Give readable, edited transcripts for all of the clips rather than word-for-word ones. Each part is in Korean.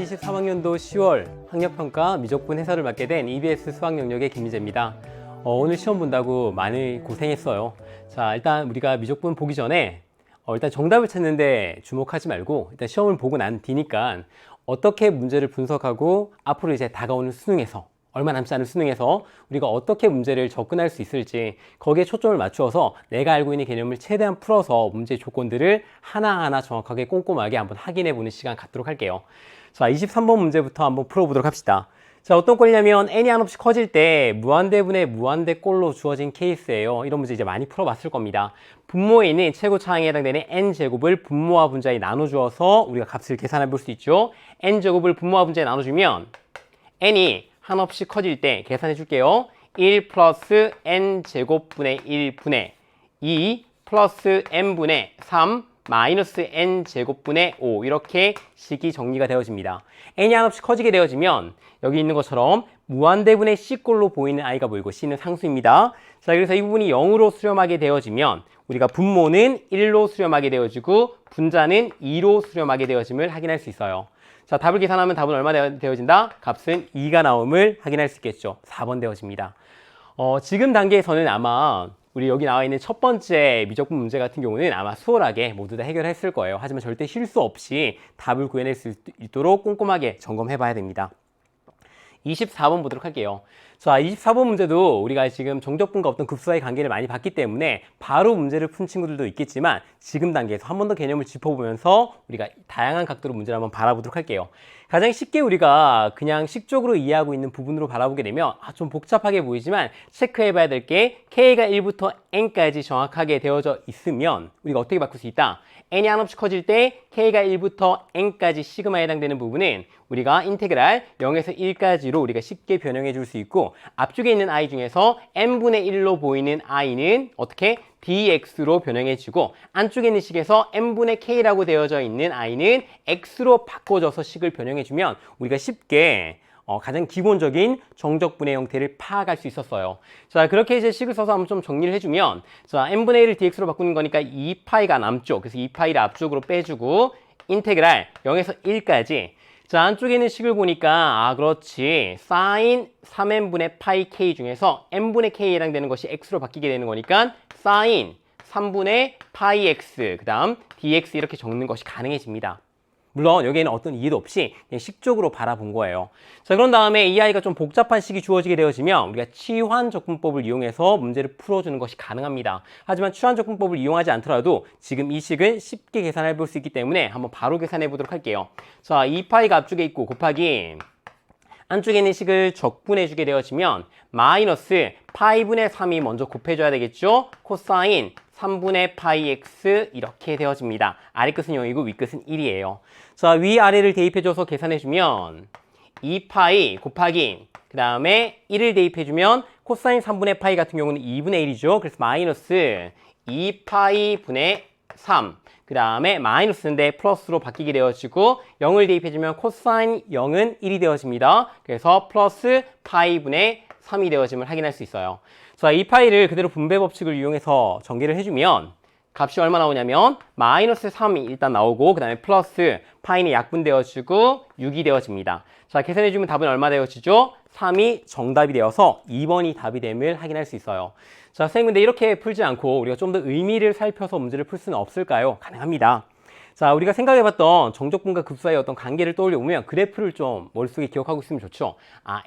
2023학년도 10월 학력평가 미적분 해설을 맡게 된 EBS 수학 영역의 김민재입니다. 오늘 시험 본다고 많이 고생했어요. 자, 일단 우리가 미적분 보기 전에 일단 정답을 찾는데 주목하지 말고 일단 시험을 보고 난 뒤니까 어떻게 문제를 분석하고 앞으로 이제 다가오는 수능에서 얼마 남지 않은 수능에서 우리가 어떻게 문제를 접근할 수 있을지 거기에 초점을 맞추어서 내가 알고 있는 개념을 최대한 풀어서 문제 조건들을 하나하나 정확하게 꼼꼼하게 한번 확인해 보는 시간 갖도록 할게요. 자, 23번 문제부터 한번 풀어보도록 합시다. 자, 어떤 꼴이냐면 n이 한없이 커질 때 무한대분의 무한대꼴로 주어진 케이스예요. 이런 문제 이제 많이 풀어봤을 겁니다. 분모에 있는 최고차항에 해당되는 n제곱을 분모와 분자에 나눠주어서 우리가 값을 계산해 볼 수 있죠. n제곱을 분모와 분자에 나눠주면 n이 한없이 커질 때 계산해 줄게요. 1 플러스 n제곱분의 1분의 2 플러스 n분의 3 마이너스 n제곱분의 5 이렇게 식이 정리가 되어집니다. n이 한없이 커지게 되어지면 여기 있는 것처럼 무한대분의 c꼴로 보이는 i가 보이고 c는 상수입니다. 자, 그래서 이 부분이 0으로 수렴하게 되어지면 우리가 분모는 1로 수렴하게 되어지고 분자는 2로 수렴하게 되어짐을 확인할 수 있어요. 자, 답을 계산하면 답은 얼마 되어진다? 값은 2가 나옴을 확인할 수 있겠죠. 4번 되어집니다. 지금 단계에서는 아마 우리 여기 나와 있는 첫 번째 미적분 문제 같은 경우는 아마 수월하게 모두 다 해결했을 거예요. 하지만 절대 실수 없이 답을 구해낼 수 있도록 꼼꼼하게 점검해 봐야 됩니다. 24번 보도록 할게요. 자, 24번 문제도 우리가 지금 정적분과 어떤 급수와의 관계를 많이 봤기 때문에 바로 문제를 푼 친구들도 있겠지만 지금 단계에서 한 번 더 개념을 짚어보면서 우리가 다양한 각도로 문제를 한번 바라보도록 할게요. 가장 쉽게 우리가 그냥 식적으로 이해하고 있는 부분으로 바라보게 되면 좀 복잡하게 보이지만 체크해 봐야 될 게 K가 1부터 N까지 정확하게 되어져 있으면 우리가 어떻게 바꿀 수 있다? n이 한없이 커질 때 K가 1부터 N까지 시그마에 해당되는 부분은 우리가 인테그랄 0에서 1까지로 우리가 쉽게 변형해 줄 수 있고 앞쪽에 있는 i 중에서 n분의 1로 보이는 i는 어떻게? dx로 변형해 주고 안쪽에 있는 식에서 n분의 k라고 되어져 있는 i는 x로 바꿔줘서 식을 변형해 주면 우리가 쉽게 가장 기본적인 정적분의 형태를 파악할 수 있었어요. 자, 그렇게 이제 식을 써서 한번 좀 정리를 해주면 자, n분의 1을 dx로 바꾸는 거니까 2파이가 남쪽, 그래서 2파이를 앞쪽으로 빼주고 인테그랄 0에서 1까지 자, 안쪽에 있는 식을 보니까 그렇지 sin 3n분의 파이 k 중에서 n분의 k에 해당되는 것이 x로 바뀌게 되는 거니까 sin 3분의 파이 x 그 다음 dx 이렇게 적는 것이 가능해집니다. 물론 여기에는 어떤 이해도 없이 그냥 식적으로 바라본 거예요. 자, 그런 다음에 이 아이가 좀 복잡한 식이 주어지게 되어지면 우리가 치환적분법을 이용해서 문제를 풀어주는 것이 가능합니다. 하지만 치환적분법을 이용하지 않더라도 지금 이 식은 쉽게 계산해 볼 수 있기 때문에 한번 바로 계산해 보도록 할게요. 자, 2파이가 앞쪽에 있고 곱하기 안쪽에 있는 식을 적분해 주게 되어지면 마이너스 파이분의 3이 먼저 곱해줘야 되겠죠? 코사인 3분의 파이 x 이렇게 되어집니다. 아래 끝은 0이고 위 끝은 1이에요. 자, 위아래를 대입해줘서 계산해주면 2파이 곱하기 그 다음에 1을 대입해주면 코사인 3분의 파이 같은 경우는 2분의 1이죠. 그래서 마이너스 2파이 분의 3 그 다음에 마이너스인데 플러스로 바뀌게 되어지고 0을 대입해주면 코사인 0은 1이 되어집니다. 그래서 플러스 파이분의 3이 되어짐을 확인할 수 있어요. 자, 이 파이를 그대로 분배 법칙을 이용해서 전개를 해주면 값이 얼마 나오냐면 마이너스 3이 일단 나오고 그 다음에 플러스 파이는 약분되어지고 6이 되어집니다. 자, 계산해주면 답은 얼마 되어지죠? 3이 정답이 되어서 2번이 답이 됨을 확인할 수 있어요. 자, 선생님 근데 이렇게 풀지 않고 우리가 좀 더 의미를 살펴서 문제를 풀 수는 없을까요? 가능합니다. 자, 우리가 생각해봤던 정적분과 급수의 어떤 관계를 떠올려보면 그래프를 좀 머릿속에 기억하고 있으면 좋죠.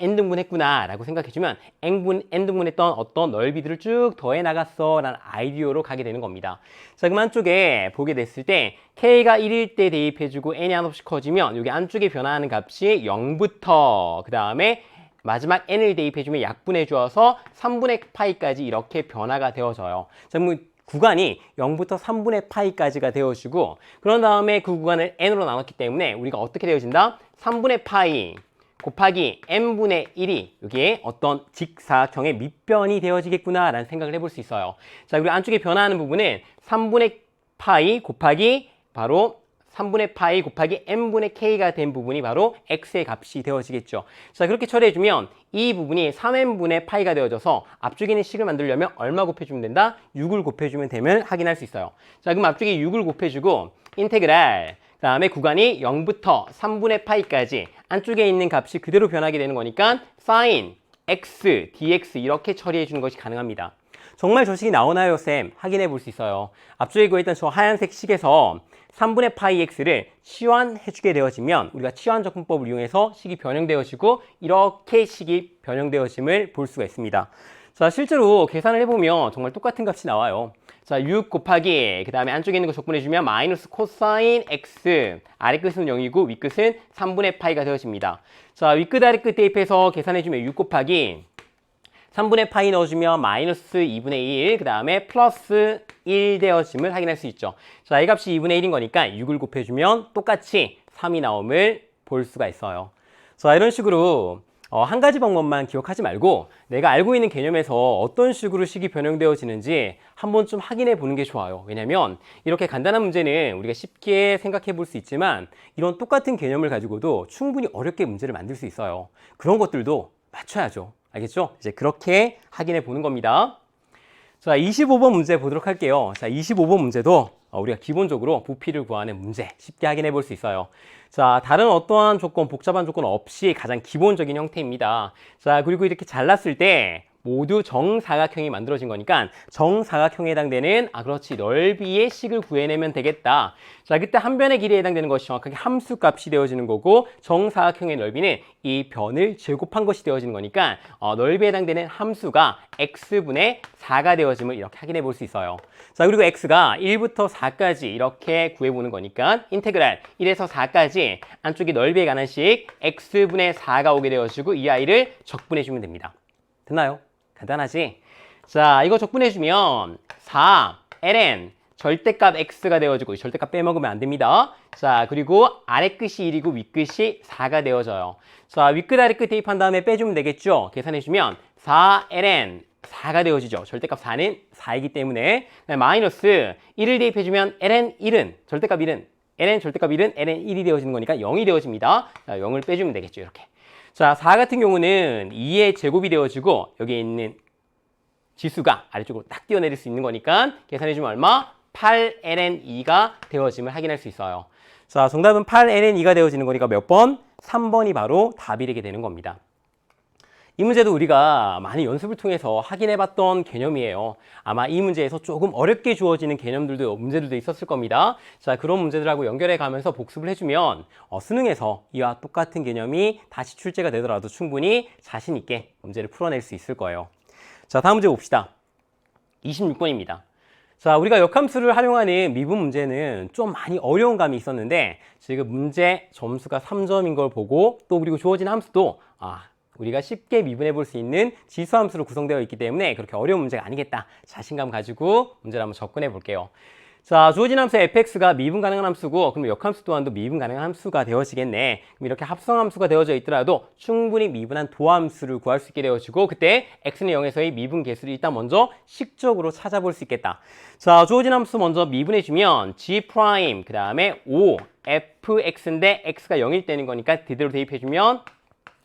n등분 했구나 라고 생각해주면 n등분 했던 어떤 넓이들을 쭉 더해 나갔어 라는 아이디어로 가게 되는 겁니다. 자, 그럼 안쪽에 보게 됐을 때 K가 1일 때 대입해주고 n이 한없이 커지면 여기 안쪽에 변화하는 값이 0부터 그 다음에 마지막 n을 대입해주면 약분해 주어서 3분의 파이까지 이렇게 변화가 되어져요. 자, 그럼 구간이 0부터 3분의 파이까지가 되어지고 그런 다음에 그 구간을 n으로 나눴기 때문에 우리가 어떻게 되어진다? 3분의 파이 곱하기 n분의 1이 여기에 어떤 직사각형의 밑변이 되어지겠구나 라는 생각을 해볼 수 있어요. 자, 그리고 안쪽에 변화하는 부분은 3분의 파이 곱하기 바로 3분의 파이 곱하기 n분의 k가 된 부분이 바로 x의 값이 되어지겠죠. 자, 그렇게 처리해주면 이 부분이 3n분의 파이가 되어져서 앞쪽에 있는 식을 만들려면 얼마 곱해주면 된다? 6을 곱해주면 되면 확인할 수 있어요. 자, 그럼 앞쪽에 6을 곱해주고 인테그랄 다음에 구간이 0부터 3분의 파이까지 안쪽에 있는 값이 그대로 변하게 되는 거니까 sin x, dx 이렇게 처리해 주는 것이 가능합니다. 정말 저 식이 나오나요, 쌤? 확인해 볼 수 있어요. 앞쪽에 구했던 저 하얀색 식에서 3분의 파이 x를 치환해 주게 되어지면 우리가 치환 적분법을 이용해서 식이 변형되어지고 이렇게 식이 변형되어짐을 볼 수가 있습니다. 자, 실제로 계산을 해보면 정말 똑같은 값이 나와요. 자, 6 곱하기 그 다음에 안쪽에 있는 거 적분해주면 마이너스 코사인 x 아래 끝은 0이고 윗끝은 3분의 파이가 되어집니다. 자, 윗끝 아래 끝 대입해서 계산해주면 6 곱하기 3분의 파이 넣어주면 마이너스 2분의 1, 그 다음에 플러스 1 되어짐을 확인할 수 있죠. 자, 이 값이 2분의 1인 거니까 6을 곱해주면 똑같이 3이 나옴을 볼 수가 있어요. 자, 이런 식으로 한 가지 방법만 기억하지 말고 내가 알고 있는 개념에서 어떤 식으로 식이 변형되어지는지 한번 좀 확인해 보는 게 좋아요. 왜냐면 이렇게 간단한 문제는 우리가 쉽게 생각해 볼 수 있지만 이런 똑같은 개념을 가지고도 충분히 어렵게 문제를 만들 수 있어요. 그런 것들도 맞춰야죠. 알겠죠? 이제 그렇게 확인해 보는 겁니다. 자, 25번 문제 보도록 할게요. 자, 25번 문제도 우리가 기본적으로 부피를 구하는 문제 쉽게 확인해 볼 수 있어요. 자, 다른 어떠한 조건, 복잡한 조건 없이 가장 기본적인 형태입니다. 자, 그리고 이렇게 잘랐을 때 모두 정사각형이 만들어진 거니까 정사각형에 해당되는 그렇지 넓이의 식을 구해내면 되겠다. 자, 그때 한 변의 길이에 해당되는 것이 정확하게 함수 값이 되어지는 거고 정사각형의 넓이는 이 변을 제곱한 것이 되어지는 거니까 넓이에 해당되는 함수가 x분의 4가 되어짐을 이렇게 확인해 볼 수 있어요. 자, 그리고 x가 1부터 4까지 이렇게 구해보는 거니까 인테그랄 1에서 4까지 안쪽이 넓이에 관한 식 x분의 4가 오게 되어지고 이 아이를 적분해주면 됩니다. 됐나요? 간단하지? 자, 이거 적분해주면 4, ln, 절대값 x가 되어지고 절대값 빼먹으면 안 됩니다. 자, 그리고 아래 끝이 1이고 윗끝이 4가 되어져요. 자, 윗끝 아래끝 대입한 다음에 빼주면 되겠죠? 계산해주면 4ln 4가 되어지죠. 절대값 4는 4이기 때문에 마이너스 1을 대입해주면 ln 1은 절대값 1은 ln 절대값 1은 ln 1이 되어지는 거니까 0이 되어집니다. 자, 0을 빼주면 되겠죠. 이렇게. 자, 4 같은 경우는 2의 제곱이 되어지고 여기에 있는 지수가 아래쪽으로 딱 띄어내릴 수 있는 거니까 계산해주면 얼마? 8ln2가 되어짐을 확인할 수 있어요. 자, 정답은 8ln2가 되어지는 거니까 몇 번? 3번이 바로 답이 되게 되는 겁니다. 이 문제도 우리가 많이 연습을 통해서 확인해봤던 개념이에요. 아마 이 문제에서 조금 어렵게 주어지는 개념들도 문제들도 있었을 겁니다. 자, 그런 문제들하고 연결해 가면서 복습을 해주면 수능에서 이와 똑같은 개념이 다시 출제가 되더라도 충분히 자신 있게 문제를 풀어낼 수 있을 거예요. 자, 다음 문제 봅시다. 26번입니다. 자, 우리가 역함수를 활용하는 미분 문제는 좀 많이 어려운 감이 있었는데 지금 문제 점수가 3점인 걸 보고 또 그리고 주어진 함수도 우리가 쉽게 미분해 볼 수 있는 지수함수로 구성되어 있기 때문에 그렇게 어려운 문제가 아니겠다. 자신감 가지고 문제를 한번 접근해 볼게요. 자, 주어진 함수 fx가 미분 가능한 함수고 그럼 역함수 또한도 미분 가능한 함수가 되어지겠네. 그럼 이렇게 합성함수가 되어져 있더라도 충분히 미분한 도함수를 구할 수 있게 되어지고 그때 x는 0에서의 미분 개수를 일단 먼저 식적으로 찾아볼 수 있겠다. 자, 주어진 함수 먼저 미분해주면 g' 그 다음에 5 fx인데 x가 0일 때는 거니까 그대로 대입해주면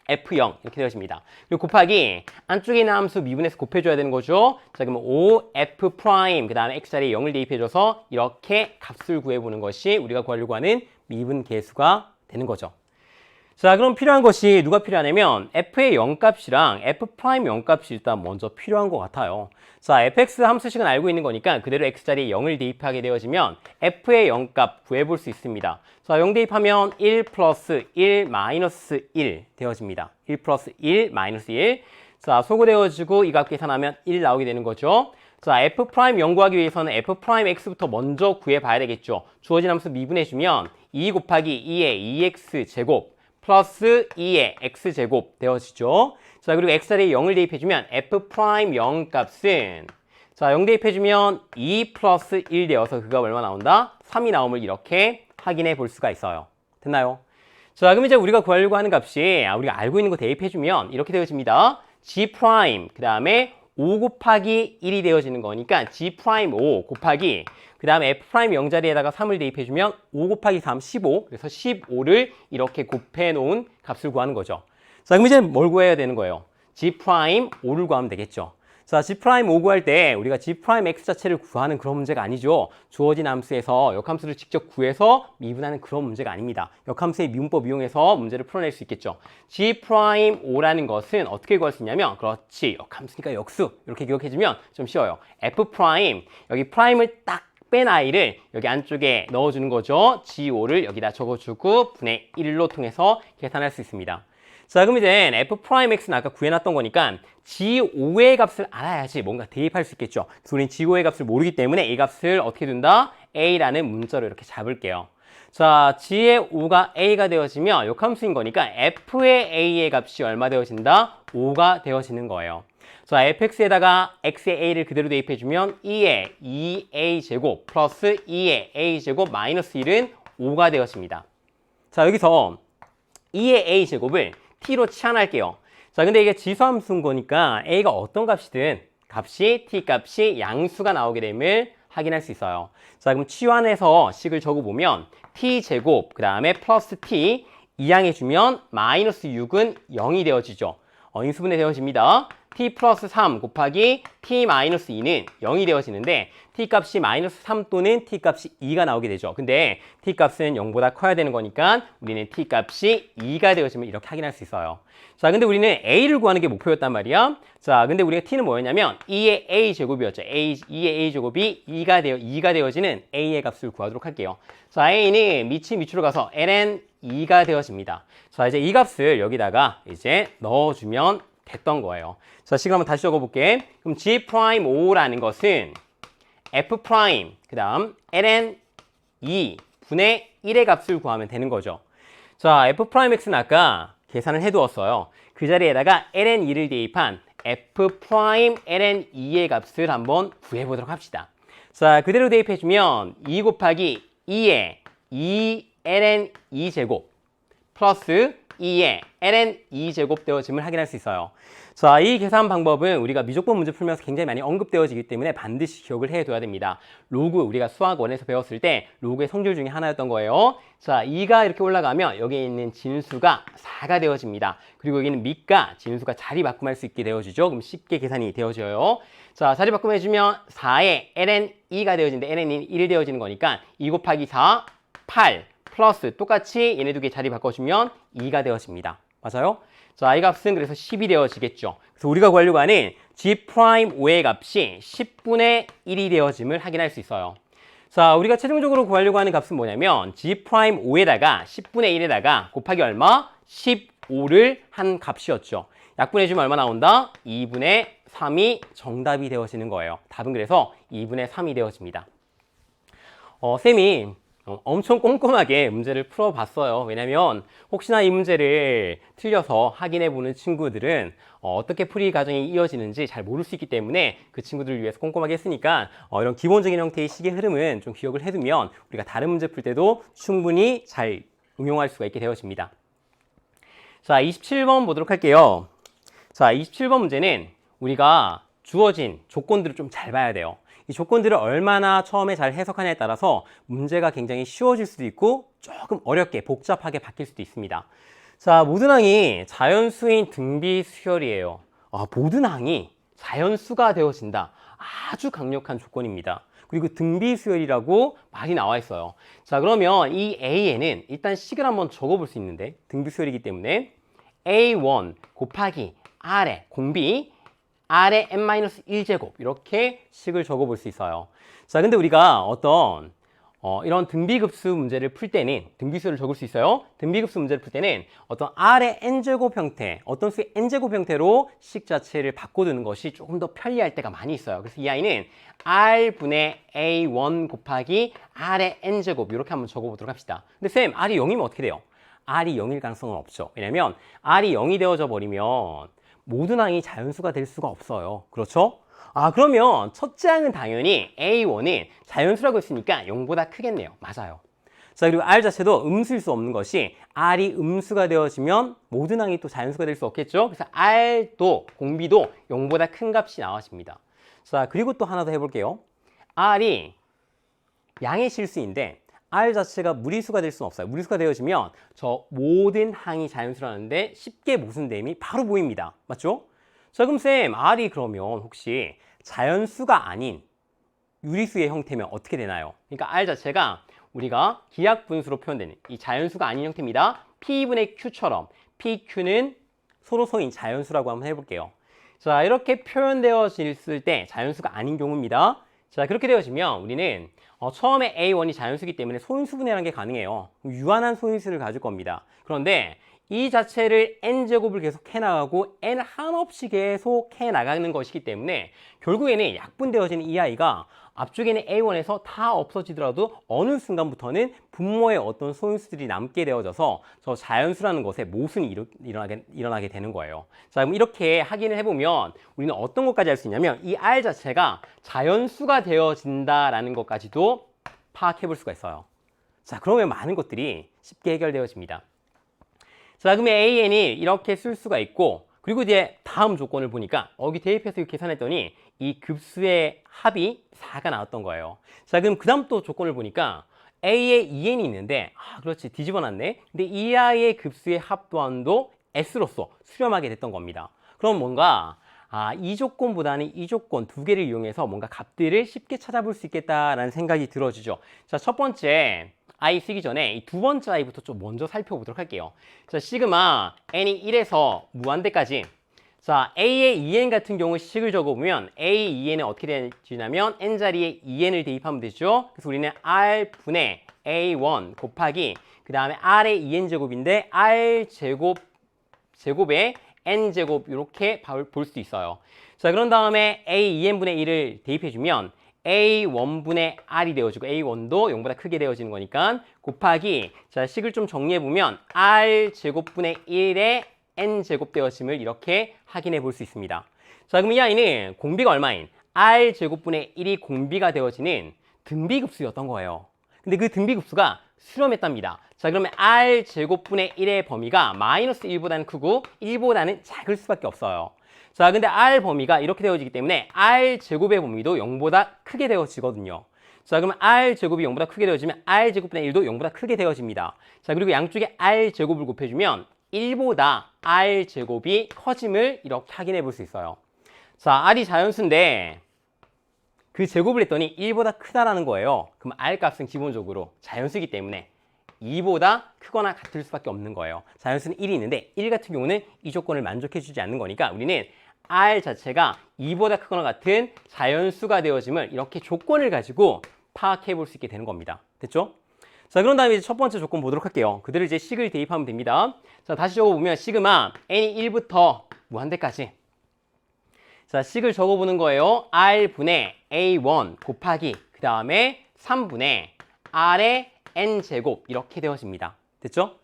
F0 이렇게 되어집니다. 그리고 곱하기 안쪽에 있는 함수 미분해서 곱해줘야 되는 거죠. 자, 그러면 5F' 그 다음에 X자리에 0을 대입해줘서 이렇게 값을 구해보는 것이 우리가 구하려고 하는 미분 계수가 되는 거죠. 자, 그럼 필요한 것이 누가 필요하냐면 F의 0값이랑 F' 0값이 일단 먼저 필요한 것 같아요. 자, fx 함수식은 알고 있는 거니까 그대로 x자리에 0을 대입하게 되어지면 f의 0값 구해볼 수 있습니다. 자, 0 대입하면 1 플러스 1 마이너스 1 되어집니다. 1 플러스 1 마이너스 1. 자, 소거되어지고 이 값 계산하면 1 나오게 되는 거죠. 자, f' 0 구하기 위해서는 f' x부터 먼저 구해봐야 되겠죠. 주어진 함수 미분해주면 2 곱하기 2의 2x 제곱 플러스 2의 x제곱 되어지죠. 자, 그리고 x자리에 0을 대입해주면 f' 0 값은 자, 0 대입해주면 2 플러스 1 되어서 그가 얼마 나온다? 3이 나옴을 이렇게 확인해 볼 수가 있어요. 됐나요? 자, 그럼 이제 우리가 구하려고 하는 값이 우리가 알고 있는 거 대입해주면 이렇게 되어집니다. g' 그 다음에 5 곱하기 1이 되어지는 거니까 g'5 곱하기 그 다음에 f' 0자리에다가 3을 대입해주면 5 곱하기 3, 15. 그래서 15를 이렇게 곱해놓은 값을 구하는 거죠. 자, 그럼 이제 뭘 구해야 되는 거예요? g'5를 구하면 되겠죠. 자, G'5 구할 때 우리가 G'X 자체를 구하는 그런 문제가 아니죠. 주어진 함수에서 역함수를 직접 구해서 미분하는 그런 문제가 아닙니다. 역함수의 미분법 이용해서 문제를 풀어낼 수 있겠죠. G'5라는 것은 어떻게 구할 수 있냐면, 그렇지, 역함수니까 역수 이렇게 기억해주면 좀 쉬워요. F', 여기 프라임을 딱 뺀 i를 여기 안쪽에 넣어주는 거죠. G5를 여기다 적어주고 분의 1로 통해서 계산할 수 있습니다. 자, 그럼 이제 F'X는 아까 구해놨던 거니까 G5의 값을 알아야지 뭔가 대입할 수 있겠죠. 그래서 우리는 G5의 값을 모르기 때문에 이 값을 어떻게 둔다? A라는 문자로 이렇게 잡을게요. 자, G의 5가 A가 되어지면 역함수인 거니까 F의 A의 값이 얼마 되어진다? 5가 되어지는 거예요. 자, fx에다가 x의 a를 그대로 대입해주면 2의 2a제곱 플러스 2의 a제곱 마이너스 1은 5가 되어집니다. 자, 여기서 2의 a제곱을 t로 치환할게요. 자, 근데 이게 지수함수인 거니까 a가 어떤 값이든 t 값이 양수가 나오게 됨을 확인할 수 있어요. 자, 그럼 치환해서 식을 적어보면 t제곱 그 다음에 플러스 t 이항해주면 마이너스 6은 0이 되어지죠. 인수분해 되어집니다. t 플러스 3 곱하기 t 마이너스 2는 0이 되어지는데 t 값이 마이너스 3 또는 t 값이 2가 나오게 되죠. 근데 t 값은 0보다 커야 되는 거니까 우리는 t 값이 2가 되어지면 이렇게 확인할 수 있어요. 자, 근데 우리는 a를 구하는 게 목표였단 말이야. 자, 근데 우리가 t는 뭐였냐면 2의 a 제곱이었죠. 2의 a 제곱이 2가 되어지는 a의 값을 구하도록 할게요. 자, a는 밑으로 가서 ln 2가 되어집니다. 자, 이제 이 값을 여기다가 이제 넣어주면 됐던 거예요. 자, 식을 한번 다시 적어볼게. 그럼 G'5라는 것은 F', 그 다음 ln 2 분의 1의 값을 구하면 되는 거죠. 자, F'X는 아까 계산을 해두었어요. 그 자리에다가 ln 2를 대입한 F' ln 2의 값을 한번 구해보도록 합시다. 자, 그대로 대입해주면 2 곱하기 2의 2 ln 2제곱 플러스 2의 ln 2제곱 되어짐을 확인할 수 있어요. 자, 이 계산 방법은 우리가 미적분 문제 풀면서 굉장히 많이 언급되어지기 때문에 반드시 기억을 해둬야 됩니다. 로그 우리가 수학 1에서 배웠을 때 로그의 성질 중에 하나였던 거예요. 자, 2가 이렇게 올라가면 여기에 있는 진수가 4가 되어집니다. 그리고 여기는 밑과 진수가 자리 바꿈할 수 있게 되어지죠. 그럼 쉽게 계산이 되어져요. 자, 자리 바꿈 해주면 4의 ln 2가 되어지는데 ln 1 되어지는 거니까 2 곱하기 4, 8 플러스 똑같이 얘네 두 개 자리 바꿔주면 2가 되어집니다. 맞아요? 자, 이 값은 그래서 10이 되어지겠죠. 그래서 우리가 구하려고 하는 G'5의 값이 10분의 1이 되어짐을 확인할 수 있어요. 자, 우리가 최종적으로 구하려고 하는 값은 뭐냐면 G'5에다가 10분의 1에다가 곱하기 얼마? 15를 한 값이었죠. 약분해주면 얼마 나온다? 2분의 3이 정답이 되어지는 거예요. 답은 그래서 2분의 3이 되어집니다. 쌤이 엄청 꼼꼼하게 문제를 풀어봤어요. 왜냐면 혹시나 이 문제를 틀려서 확인해보는 친구들은 어떻게 풀이 과정이 이어지는지 잘 모를 수 있기 때문에 그 친구들을 위해서 꼼꼼하게 했으니까 이런 기본적인 형태의 식의 흐름은 좀 기억을 해두면 우리가 다른 문제 풀 때도 충분히 잘 응용할 수가 있게 되어집니다. 자, 27번 보도록 할게요. 자, 27번 문제는 우리가 주어진 조건들을 좀 잘 봐야 돼요. 이 조건들을 얼마나 처음에 잘 해석하냐에 따라서 문제가 굉장히 쉬워질 수도 있고 조금 어렵게 복잡하게 바뀔 수도 있습니다. 자, 모든 항이 자연수인 등비수열이에요. 모든 항이 자연수가 되어진다. 아주 강력한 조건입니다. 그리고 등비수열이라고 말이 나와 있어요. 자, 그러면 이 A에는 일단 식을 한번 적어볼 수 있는데 등비수열이기 때문에 A1 곱하기 R의 공비 R의 n-1제곱 이렇게 식을 적어볼 수 있어요. 자, 근데 우리가 어떤 이런 등비급수 문제를 풀 때는 등비수를 적을 수 있어요. 등비급수 문제를 풀 때는 어떤 R의 n제곱 형태, 어떤 수의 n제곱 형태로 식 자체를 바꿔두는 것이 조금 더 편리할 때가 많이 있어요. 그래서 이 아이는 R분의 A1 곱하기 R의 n제곱 이렇게 한번 적어보도록 합시다. 근데 쌤, R이 0이면 어떻게 돼요? R이 0일 가능성은 없죠. 왜냐면 R이 0이 되어져 버리면 모든 항이 자연수가 될 수가 없어요. 그렇죠? 그러면 첫째 항은 당연히 A1은 자연수라고 했으니까 0보다 크겠네요. 맞아요. 자, 그리고 R 자체도 음수일 수 없는 것이 R이 음수가 되어지면 모든 항이 또 자연수가 될 수 없겠죠? 그래서 R도, 공비도 0보다 큰 값이 나와집니다. 자, 그리고 또 하나 더 해볼게요. R이 양의 실수인데 R 자체가 무리수가 될 수는 없어요. 무리수가 되어지면 저 모든 항이 자연수라는데 쉽게 모순됨이 바로 보입니다. 맞죠? 자, 그럼 쌤, R이 그러면 혹시 자연수가 아닌 유리수의 형태면 어떻게 되나요? 그러니까 R 자체가 우리가 기하분수로 표현되는 이 자연수가 아닌 형태입니다. P분의 Q처럼 PQ는 소로서인 자연수라고 한번 해볼게요. 자, 이렇게 표현되어질 때 자연수가 아닌 경우입니다. 자, 그렇게 되어지면 우리는 처음에 A1이 자연수이기 때문에 소인수분해라는 게 가능해요. 유한한 소인수를 가질 겁니다. 그런데 이 자체를 n제곱을 계속 해나가고 n 한없이 계속 해나가는 것이기 때문에 결국에는 약분되어지는 이 아이가 앞쪽에는 A1에서 다 없어지더라도 어느 순간부터는 분모의 어떤 소인수들이 남게 되어져서 저 자연수라는 것에 모순이 일어나게 되는 거예요. 자, 그럼 이렇게 확인을 해보면 우리는 어떤 것까지 할 수 있냐면 이 R 자체가 자연수가 되어진다라는 것까지도 파악해 볼 수가 있어요. 자, 그러면 많은 것들이 쉽게 해결되어집니다. 자, 그러면 AN이 이렇게 쓸 수가 있고, 그리고 이제 다음 조건을 보니까 여기 대입해서 계산했더니 이 급수의 합이 4가 나왔던 거예요. 자, 그럼 그 다음 또 조건을 보니까 A에 2n이 있는데, 그렇지, 뒤집어놨네. 근데 이 아이의 급수의 합 또한도 S로서 수렴하게 됐던 겁니다. 그럼 뭔가 이 조건보다는 이 조건 두 개를 이용해서 뭔가 값들을 쉽게 찾아볼 수 있겠다라는 생각이 들어지죠. 자, 첫 번째 I 쓰기 전에 이 두 번째 I부터 좀 먼저 살펴보도록 할게요. 자, 시그마 n이 1에서 무한대까지. 자, A의 2n 같은 경우 식을 적어보면 A 2n은 어떻게 되냐면 n 자리에 2n을 대입하면 되죠. 그래서 우리는 R분의 A1 곱하기 그 다음에 R의 2n 제곱인데 R 제곱에 n 제곱 이렇게 볼 수 있어요. 자, 그런 다음에 A 2n분의 1을 대입해주면 A1분의 R이 되어지고 A1도 0보다 크게 되어지는 거니까 곱하기 자 식을 좀 정리해보면 R 제곱분의 1의 N 제곱 되어짐을 이렇게 확인해 볼 수 있습니다. 자, 그럼 이 아이는 공비가 얼마인? R 제곱분의 1이 공비가 되어지는 등비급수였던 거예요. 근데 그 등비급수가 수렴했답니다. 자, 그러면 R 제곱분의 1의 범위가 마이너스 1보다는 크고 1보다는 작을 수밖에 없어요. 자, 근데 R 범위가 이렇게 되어지기 때문에 R 제곱의 범위도 0보다 크게 되어지거든요. 자, 그러면 R 제곱이 0보다 크게 되어지면 R 제곱분의 1도 0보다 크게 되어집니다. 자, 그리고 양쪽에 R 제곱을 곱해주면 1보다 R 제곱이 커짐을 이렇게 확인해 볼 수 있어요. 자, R이 자연수인데 그 제곱을 했더니 1보다 크다라는 거예요. 그럼 R 값은 기본적으로 자연수이기 때문에 2보다 크거나 같을 수밖에 없는 거예요. 자연수는 1이 있는데 1 같은 경우는 이 조건을 만족해주지 않는 거니까 우리는 R 자체가 2보다 크거나 같은 자연수가 되어짐을 이렇게 조건을 가지고 파악해 볼 수 있게 되는 겁니다. 됐죠? 자, 그런 다음에 이제 첫 번째 조건 보도록 할게요. 그대로 이제 식을 대입하면 됩니다. 자, 다시 적어보면 시그마 n이 1부터 무한대까지. 자, 식을 적어보는 거예요. R분의 A1 곱하기 그 다음에 3분의 R의 n제곱 이렇게 되어집니다. 됐죠?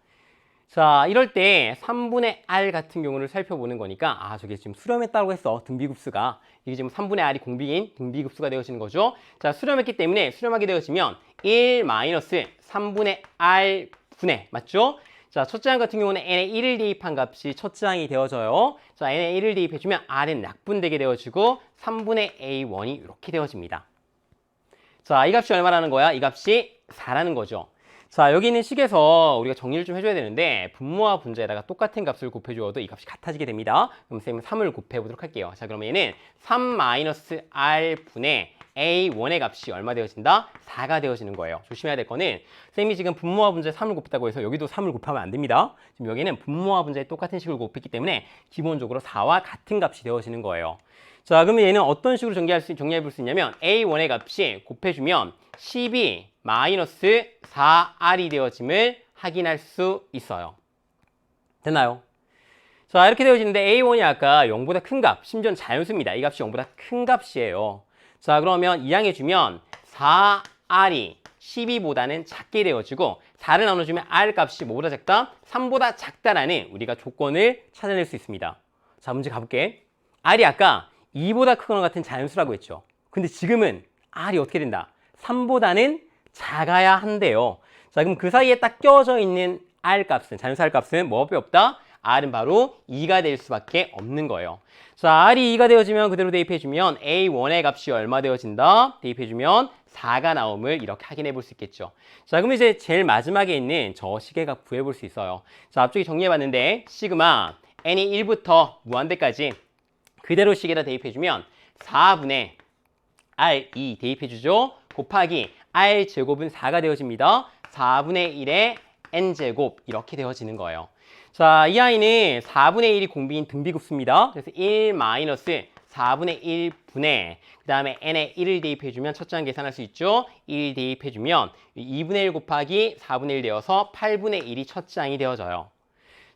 자, 이럴 때 3분의 R 같은 경우를 살펴보는 거니까 저게 지금 수렴했다고 했어. 등비급수가. 이게 지금 3분의 R이 공비인 등비급수가 되어지는 거죠. 자, 수렴했기 때문에 수렴하게 되어지면 1 마이너스 3분의 R 분의 맞죠? 자, 첫째 항 같은 경우는 n에 1을 대입한 값이 첫째 항이 되어져요. 자, n에 1을 대입해주면 R은 약분되게 되어지고 3분의 A1이 이렇게 되어집니다. 자, 이 값이 얼마라는 거야? 이 값이 4라는 거죠. 자, 여기 있는 식에서 우리가 정리를 좀 해줘야 되는데 분모와 분자에다가 똑같은 값을 곱해주어도 이 값이 같아지게 됩니다. 그럼 쌤은 3을 곱해보도록 할게요. 자, 그러면 얘는 3-R분의 A1의 값이 얼마 되어진다? 4가 되어지는 거예요. 조심해야 될 거는 쌤이 지금 분모와 분자에 3을 곱했다고 해서 여기도 3을 곱하면 안 됩니다. 지금 여기는 분모와 분자에 똑같은 식을 곱했기 때문에 기본적으로 4와 같은 값이 되어지는 거예요. 자, 그러면 얘는 어떤 식으로 정리해 볼 수 있냐면 A1의 값이 곱해주면 12 마이너스 4R이 되어짐을 확인할 수 있어요. 됐나요? 자, 이렇게 되어지는데 A1이 아까 0보다 큰 값, 심지어는 자연수입니다. 이 값이 0보다 큰 값이에요. 자, 그러면 이항해주면 4R이 12보다는 작게 되어지고 4를 나눠주면 R 값이 뭐보다 작다? 3보다 작다라는 우리가 조건을 찾아낼 수 있습니다. 자, 문제 가볼게. R이 아까 2보다 크거나 같은 자연수라고 했죠. 근데 지금은 R이 어떻게 된다? 3보다는 작아야 한대요. 자, 그럼 그 사이에 딱 껴져 있는 R 값은, 자연수 R 값은 뭐밖에 없다? R은 바로 2가 될 수밖에 없는 거예요. 자, R이 2가 되어지면 그대로 대입해주면 A1의 값이 얼마 되어진다? 대입해주면 4가 나옴을 이렇게 확인해 볼 수 있겠죠. 자, 그럼 이제 제일 마지막에 있는 저 식의 값 구해 볼 수 있어요. 자, 앞쪽에 정리해 봤는데 시그마 n이 1부터 무한대까지 그대로 식에다 대입해주면 4분의 R2 대입해주죠. 곱하기 R제곱은 4가 되어집니다. 4분의 1의 N제곱 이렇게 되어지는 거예요. 자, 이 아이는 4분의 1이 공비인 등비급수입니다. 그래서 1 마이너스 4분의 1분의 그 다음에 n에 1을 대입해주면 첫 장 계산할 수 있죠. 1 대입해주면 2분의 1 곱하기 4분의 1 되어서 8분의 1이 첫 장이 되어져요.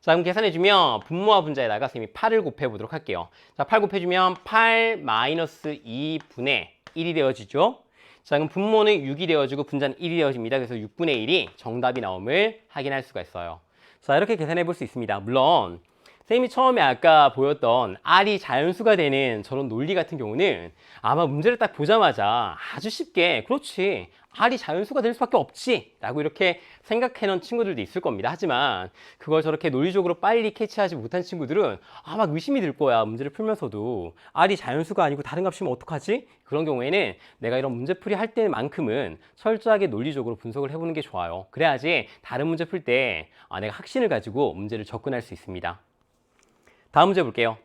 자, 그럼 계산해주면 분모와 분자에다가 선생님이 8을 곱해보도록 할게요. 자, 8 곱해주면 8 마이너스 2분의 1이 되어지죠. 자, 그럼 분모는 6이 되어지고 분자는 1이 되어집니다. 그래서 6분의 1이 정답이 나옴을 확인할 수가 있어요. 자, 이렇게 계산해 볼 수 있습니다. 물론 선생님이 처음에 아까 보였던 R이 자연수가 되는 저런 논리 같은 경우는 아마 문제를 딱 보자마자 아주 쉽게 그렇지 R이 자연수가 될 수밖에 없지 라고 이렇게 생각해 놓은 친구들도 있을 겁니다. 하지만 그걸 저렇게 논리적으로 빨리 캐치하지 못한 친구들은 아마 의심이 들 거야. 문제를 풀면서도 R이 자연수가 아니고 다른 값이면 어떡하지? 그런 경우에는 내가 이런 문제풀이 할 때만큼은 철저하게 논리적으로 분석을 해보는 게 좋아요. 그래야지 다른 문제 풀 때 내가 확신을 가지고 문제를 접근할 수 있습니다. 다음 문제 볼게요.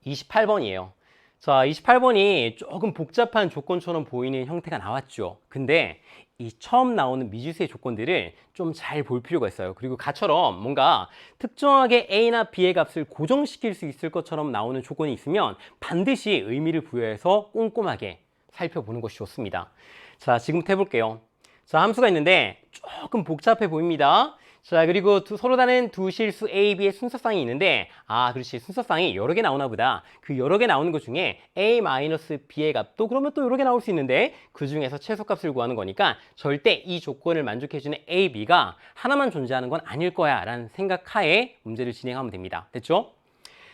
28번이에요. 자, 28번이 조금 복잡한 조건처럼 보이는 형태가 나왔죠. 근데 이 처음 나오는 미지수의 조건들을 좀 잘 볼 필요가 있어요. 그리고 가처럼 뭔가 특정하게 A나 B의 값을 고정시킬 수 있을 것처럼 나오는 조건이 있으면 반드시 의미를 부여해서 꼼꼼하게 살펴보는 것이 좋습니다. 자, 지금부터 해볼게요. 자, 함수가 있는데 조금 복잡해 보입니다. 자, 그리고 서로 다른 두 실수 A, B의 순서쌍이 있는데 그렇지. 순서쌍이 여러 개 나오나 보다. 그 여러 개 나오는 것 중에 A-B의 값도 그러면 또 여러 개 나올 수 있는데 그 중에서 최소값을 구하는 거니까 절대 이 조건을 만족해주는 A, B가 하나만 존재하는 건 아닐 거야 라는 생각하에 문제를 진행하면 됩니다. 됐죠?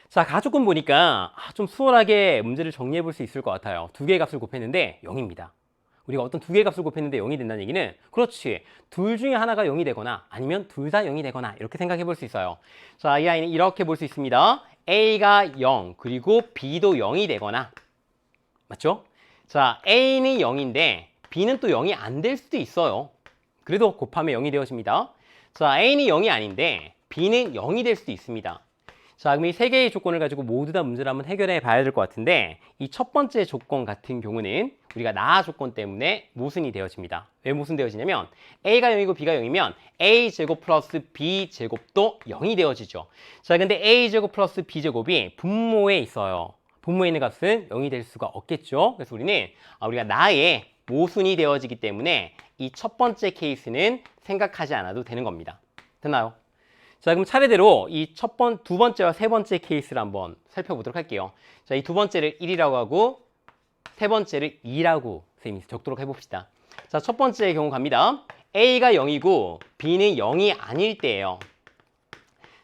자, 가조건 보니까 좀 수월하게 문제를 정리해 볼 수 있을 것 같아요. 두 개의 값을 곱했는데 0입니다. 우리가 어떤 두 개의 값을 곱했는데 0이 된다는 얘기는 그렇지. 둘 중에 하나가 0이 되거나 아니면 둘 다 0이 되거나 이렇게 생각해 볼 수 있어요. 자, 이 아이는 이렇게 볼 수 있습니다. A가 0 그리고 B도 0이 되거나 맞죠? 자, A는 0인데 B는 또 0이 안 될 수도 있어요. 그래도 곱하면 0이 되어집니다. 자, A는 0이 아닌데 B는 0이 될 수도 있습니다. 자, 그럼 이 세 개의 조건을 가지고 모두 다 문제를 한번 해결해 봐야 될 것 같은데 이 첫 번째 조건 같은 경우는 우리가 나 조건 때문에 모순이 되어집니다. 왜 모순 되어지냐면 A가 0이고 B가 0이면 A제곱 플러스 B제곱도 0이 되어지죠. 자, 근데 A제곱 플러스 B제곱이 분모에 있어요. 분모에 있는 값은 0이 될 수가 없겠죠. 그래서 우리가 나의 모순이 되어지기 때문에 이 첫 번째 케이스는 생각하지 않아도 되는 겁니다. 됐나요? 자, 그럼 차례대로 이 두 번째와 세 번째 케이스를 한번 살펴보도록 할게요. 자, 이 두 번째를 1이라고 하고 세 번째를 2라고 선생님이 적도록 해봅시다. 자, 첫 번째 경우 갑니다. A가 0이고 B는 0이 아닐 때예요.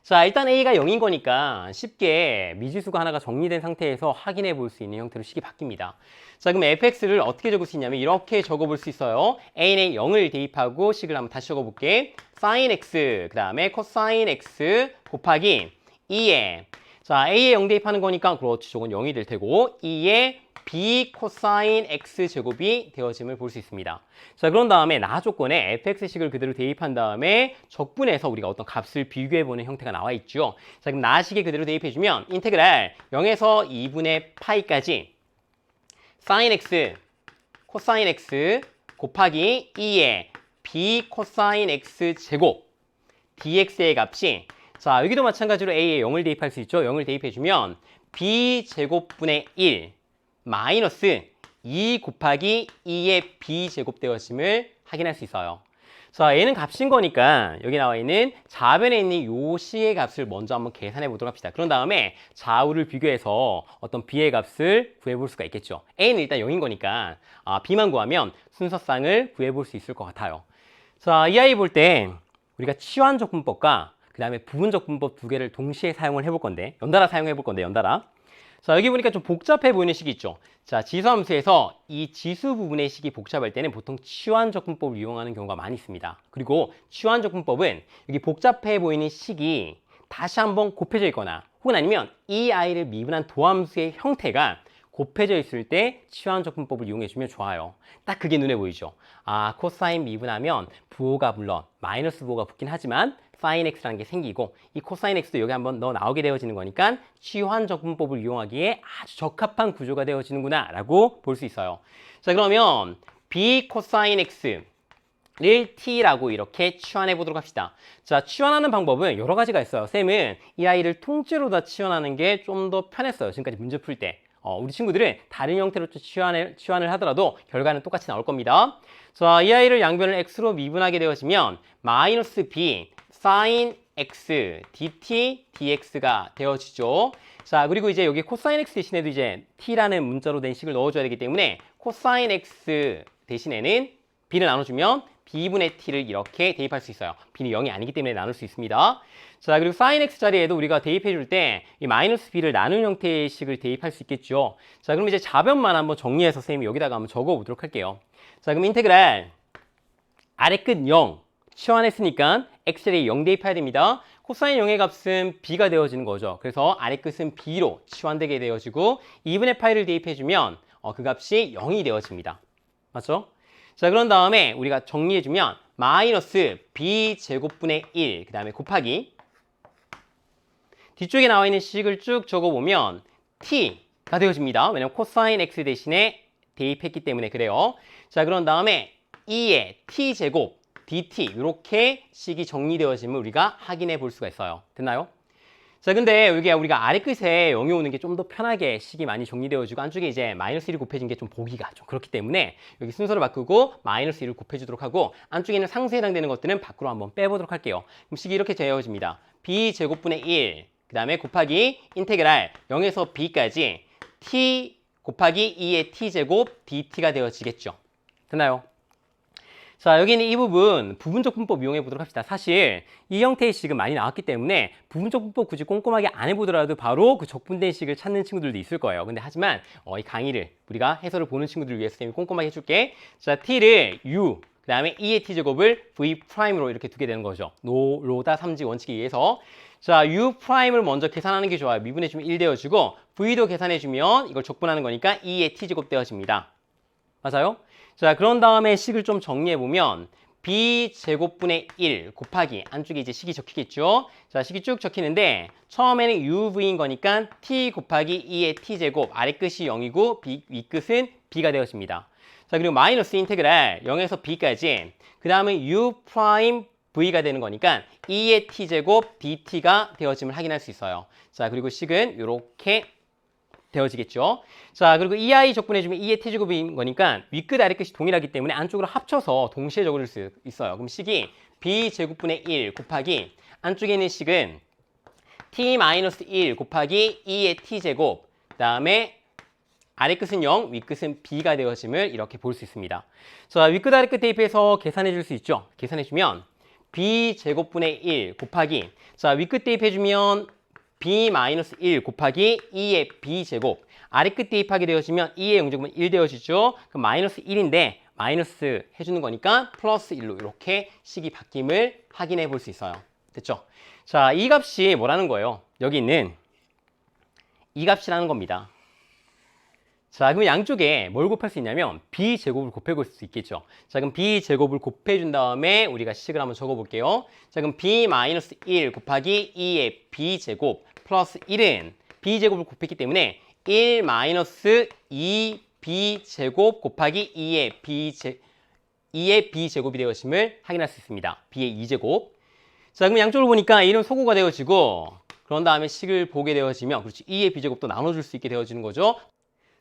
자, 일단 A가 0인 거니까 쉽게 미지수가 하나가 정리된 상태에서 확인해 볼 수 있는 형태로 식이 바뀝니다. 자, 그럼 fx를 어떻게 적을 수 있냐면 이렇게 적어볼 수 있어요. a에 0을 대입하고 식을 한번 다시 적어볼게. sin x, 그 다음에 cosine x 곱하기 2에 자, a에 0 대입하는 거니까 그렇지, 저건 0이 될 테고 2에 b cosine x 제곱이 되어짐을 볼 수 있습니다. 자, 그런 다음에 나 조건에 fx식을 그대로 대입한 다음에 적분해서 우리가 어떤 값을 비교해보는 형태가 나와 있죠. 자, 그럼 나식에 그대로 대입해주면 인테그랄 0에서 2분의 파이까지 sin x, cosine x 곱하기 2에 b cosine x 제곱 dx의 값이 자, 여기도 마찬가지로 a에 0을 대입할 수 있죠. 0을 대입해주면 b 제곱분의 1 마이너스 2 곱하기 2의 b 제곱 되어짐을 확인할 수 있어요. 자, 얘는 값인 거니까 여기 나와 있는 좌변에 있는 요 c의 값을 먼저 한번 계산해 보도록 합시다. 그런 다음에 좌우를 비교해서 어떤 b의 값을 구해볼 수가 있겠죠. a는 일단 0인 거니까 b만 구하면 순서쌍을 구해볼 수 있을 것 같아요. 자, 이 아이 볼 때 우리가 치환적분법과 그 다음에 부분적분법 두 개를 동시에 사용을 해볼 건데 연달아 사용해 볼 건데 연달아. 자, 여기 보니까 좀 복잡해 보이는 식이 있죠. 자, 지수함수에서 이 지수 부분의 식이 복잡할 때는 보통 치환적분법을 이용하는 경우가 많이 있습니다. 그리고 치환적분법은 여기 복잡해 보이는 식이 다시 한번 곱해져 있거나 혹은 아니면 이 아이를 미분한 도함수의 형태가 곱해져 있을 때 치환적분법을 이용해 주면 좋아요. 딱 그게 눈에 보이죠. 코사인 미분하면 부호가 물론 마이너스 부호가 붙긴 하지만 sin x라는 게 생기고 이 코사인 x도 여기 한번 넣어 나오게 되어지는 거니까 치환 적분법을 이용하기에 아주 적합한 구조가 되어지는구나 라고 볼 수 있어요. 자, 그러면 b 코사인 x를 t라고 이렇게 치환해 보도록 합시다. 자, 치환하는 방법은 여러 가지가 있어요. 쌤은 이 아이를 통째로 다 치환하는 게 좀 더 편했어요. 지금까지 문제 풀 때. 우리 친구들은 다른 형태로 치환을 하더라도 결과는 똑같이 나올 겁니다. 자, 이 아이를 양변을 x로 미분하게 되어지면 마이너스 b sin x dt dx가 되어지죠. 자, 그리고 이제 여기 코사인 x 대신에도 이제 t라는 문자로 된 식을 넣어줘야 되기 때문에 코사인 x 대신에는 b를 나눠주면 b분의 t를 이렇게 대입할 수 있어요. b는 0이 아니기 때문에 나눌 수 있습니다. 자, 그리고 sin x 자리에도 우리가 대입해 줄 때 이 마이너스 b를 나눈 형태의 식을 대입할 수 있겠죠. 자, 그럼 이제 좌변만 한번 정리해서 선생님이 여기다가 한번 적어 보도록 할게요. 자, 그럼 인테그랄 아래 끝 0 치환했으니까 x 자리에 0 대입해야 됩니다. 코사인 0의 값은 b가 되어지는 거죠. 그래서 아래 끝은 b로 치환되게 되어지고 2분의 파이를 대입해주면 그 값이 0이 되어집니다. 맞죠? 자, 그런 다음에 우리가 정리해주면 마이너스 b제곱분의 1, 그 다음에 곱하기 뒤쪽에 나와 있는 식을 쭉 적어보면 t가 되어집니다. 왜냐면 코사인 x 대신에 대입했기 때문에 그래요. 자, 그런 다음에 2의 t제곱 dt 이렇게 식이 정리되어짐을 우리가 확인해 볼 수가 있어요. 됐나요? 자, 근데 여기 우리가 아래 끝에 0이 오는 게 좀 더 편하게 식이 많이 정리되어지고 안쪽에 이제 마이너스 1이 곱해진 게 좀 보기가 좀 그렇기 때문에 여기 순서를 바꾸고 마이너스 1을 곱해주도록 하고 안쪽에 있는 상수에 해당되는 것들은 밖으로 한번 빼보도록 할게요. 그럼 식이 이렇게 되어집니다. b제곱분의 1, 그 다음에 곱하기 인테그랄 0에서 b까지 t 곱하기 2의 t제곱 dt가 되어지겠죠. 됐나요? 자, 여기 있는 이 부분적 분법 이용해 보도록 합시다. 사실 이 형태의 식은 많이 나왔기 때문에 부분적 분법 굳이 꼼꼼하게 안 해보더라도 바로 그 적분된 식을 찾는 친구들도 있을 거예요. 근데 하지만 이 강의를 우리가 해설을 보는 친구들을 위해서 쌤이 꼼꼼하게 해줄게. 자, t를 u, 그 다음에 2의 t제곱을 v'로 이렇게 두게 되는 거죠. 로다 삼지 원칙에 의해서. 자, u'을 먼저 계산하는 게 좋아요. 미분해주면 1 되어지고 v도 계산해주면 이걸 적분하는 거니까 2의 t제곱 되어집니다. 맞아요? 자, 그런 다음에 식을 좀 정리해보면 b제곱분의 1 곱하기 안쪽에 이제 식이 적히겠죠. 자, 식이 쭉 적히는데 처음에는 uv인 거니까 t 곱하기 2의 t제곱 아래 끝이 0이고 윗끝은 b가 되어집니다. 자, 그리고 마이너스 인테그랄 0에서 b까지 그 다음에 u 프라임 v가 되는 거니까 2의 t제곱 dt가 되어짐을 확인할 수 있어요. 자, 그리고 식은 이렇게 되어지겠죠. 자, 그리고 이 아이 적분해주면 2의 t제곱인 거니까 윗끝 아래끝이 동일하기 때문에 안쪽으로 합쳐서 동시에 적을 수 있어요. 그럼 식이 b제곱분의 1 곱하기 안쪽에 있는 식은 t-1 곱하기 2의 t제곱 그 다음에 아래끝은 0, 윗끝은 b가 되어짐을 이렇게 볼 수 있습니다. 자, 윗끝 아래끝 대입해서 계산해 줄 수 있죠. 계산해주면 b제곱분의 1 곱하기 자, 윗끝 대입해주면 b-1 곱하기 2의 b제곱 아래끝 대입하게 되어지면 2의 영제곱은 1 되어지죠. 그럼 마이너스 1인데 마이너스 해주는 거니까 플러스 1로 이렇게 식이 바뀜을 확인해 볼 수 있어요. 됐죠? 자, 이 값이 뭐라는 거예요? 여기 있는 이 값이라는 겁니다. 자, 그럼 양쪽에 뭘 곱할 수 있냐면 b제곱을 곱해볼 수 있겠죠. 자, 그럼 b제곱을 곱해준 다음에 우리가 식을 한번 적어볼게요. 자, 그럼 b-1 곱하기 2의 b제곱 플러스 1은 b제곱을 곱했기 때문에 1-2b제곱 곱하기 2의 b제곱이 되어짐을 확인할 수 있습니다. b의 2제곱. 자, 그럼 양쪽을 보니까 1은 소구가 되어지고 그런 다음에 식을 보게 되어지면 그렇지 2의 b제곱도 나눠줄 수 있게 되어지는 거죠.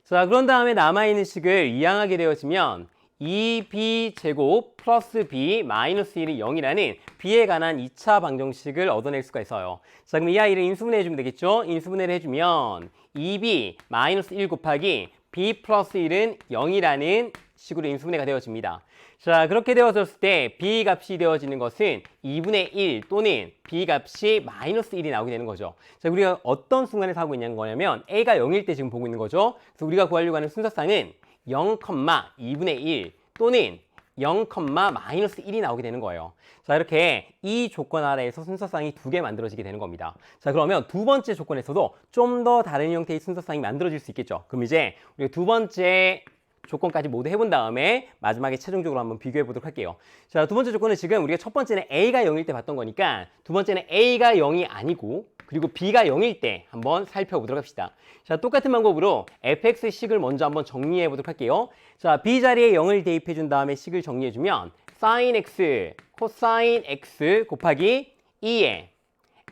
자, 그런 다음에 남아있는 식을 이항하게 되어지면 2b제곱 플러스 b 마이너스 1이 0이라는 b에 관한 2차 방정식을 얻어낼 수가 있어요. 자, 그럼 이 아이를 인수분해 해주면 되겠죠? 인수분해를 해주면 2b 마이너스 1 곱하기 b 플러스 1은 0이라는 식으로 인수분해가 되어집니다. 자, 그렇게 되어졌을 때 b 값이 되어지는 것은 2분의 1 또는 b 값이 마이너스 1이 나오게 되는 거죠. 자, 우리가 어떤 순간에서 하고 있는 거냐면 a가 0일 때 지금 보고 있는 거죠. 그래서 우리가 구하려고 하는 순서상은 0,2분의 1 또는 0, 마이너스 1이 나오게 되는 거예요. 자, 이렇게 이 조건 아래에서 순서상이 두 개 만들어지게 되는 겁니다. 자, 그러면 두 번째 조건에서도 좀 더 다른 형태의 순서상이 만들어질 수 있겠죠. 그럼 이제 우리가 두 번째 조건까지 모두 해본 다음에 마지막에 최종적으로 한번 비교해 보도록 할게요. 자, 두 번째 조건은 지금 우리가 첫 번째는 A가 0일 때 봤던 거니까 두 번째는 A가 0이 아니고 그리고 B가 0일 때 한번 살펴보도록 합시다. 자, 똑같은 방법으로 fx식을 먼저 한번 정리해 보도록 할게요. 자, B 자리에 0을 대입해 준 다음에 식을 정리해 주면 sin x, cosine x 곱하기 2에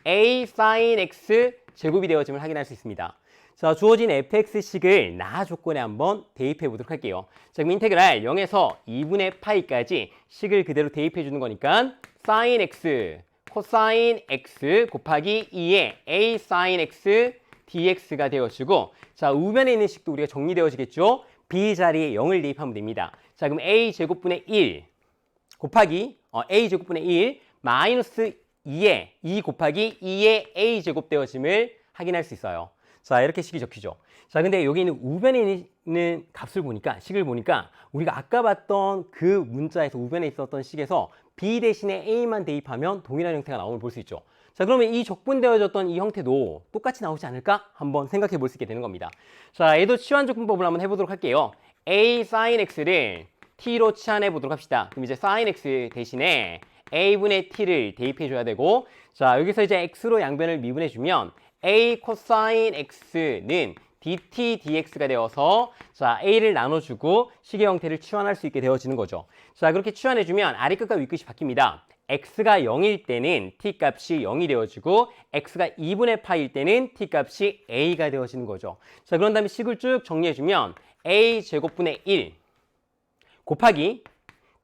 a sin x 제곱이 되어짐을 확인할 수 있습니다. 자, 주어진 fx식을 나 조건에 한번 대입해 보도록 할게요. 자, 그럼 인테그랄 0에서 2분의 파이까지 식을 그대로 대입해 주는 거니까 sin x, cosine x 곱하기 2의 a sin x dx가 되어지고, 자, 우변에 있는 식도 우리가 정리되어지겠죠? b 자리에 0을 대입하면 됩니다. 자, 그럼 a 제곱분의 1 곱하기 a 제곱분의 1 마이너스 2에 2 곱하기 2의 a 제곱 되어짐을 확인할 수 있어요. 자, 이렇게 식이 적히죠. 자, 근데 여기 있는 우변에 있는 값을 보니까, 식을 보니까 우리가 아까 봤던 그 문자에서 우변에 있었던 식에서 b 대신에 a만 대입하면 동일한 형태가 나오는 걸 볼 수 있죠. 자, 그러면 이 적분되어졌던 이 형태도 똑같이 나오지 않을까? 한번 생각해 볼 수 있게 되는 겁니다. 자, 얘도 치환적분법을 한번 해보도록 할게요. a sin x를 t로 치환해 보도록 합시다. 그럼 이제 sin x 대신에 a분의 t를 대입해 줘야 되고, 자, 여기서 이제 x로 양변을 미분해 주면 a cosine x는 dt dx가 되어서, 자, a를 나눠주고 식의 형태를 치환할 수 있게 되어지는 거죠. 자, 그렇게 치환해주면 아래끝과 윗끝이 바뀝니다. x가 0일 때는 t 값이 0이 되어지고 x가 2분의 파일 때는 t 값이 a가 되어지는 거죠. 자, 그런 다음에 식을 쭉 정리해주면 a 제곱분의 1 곱하기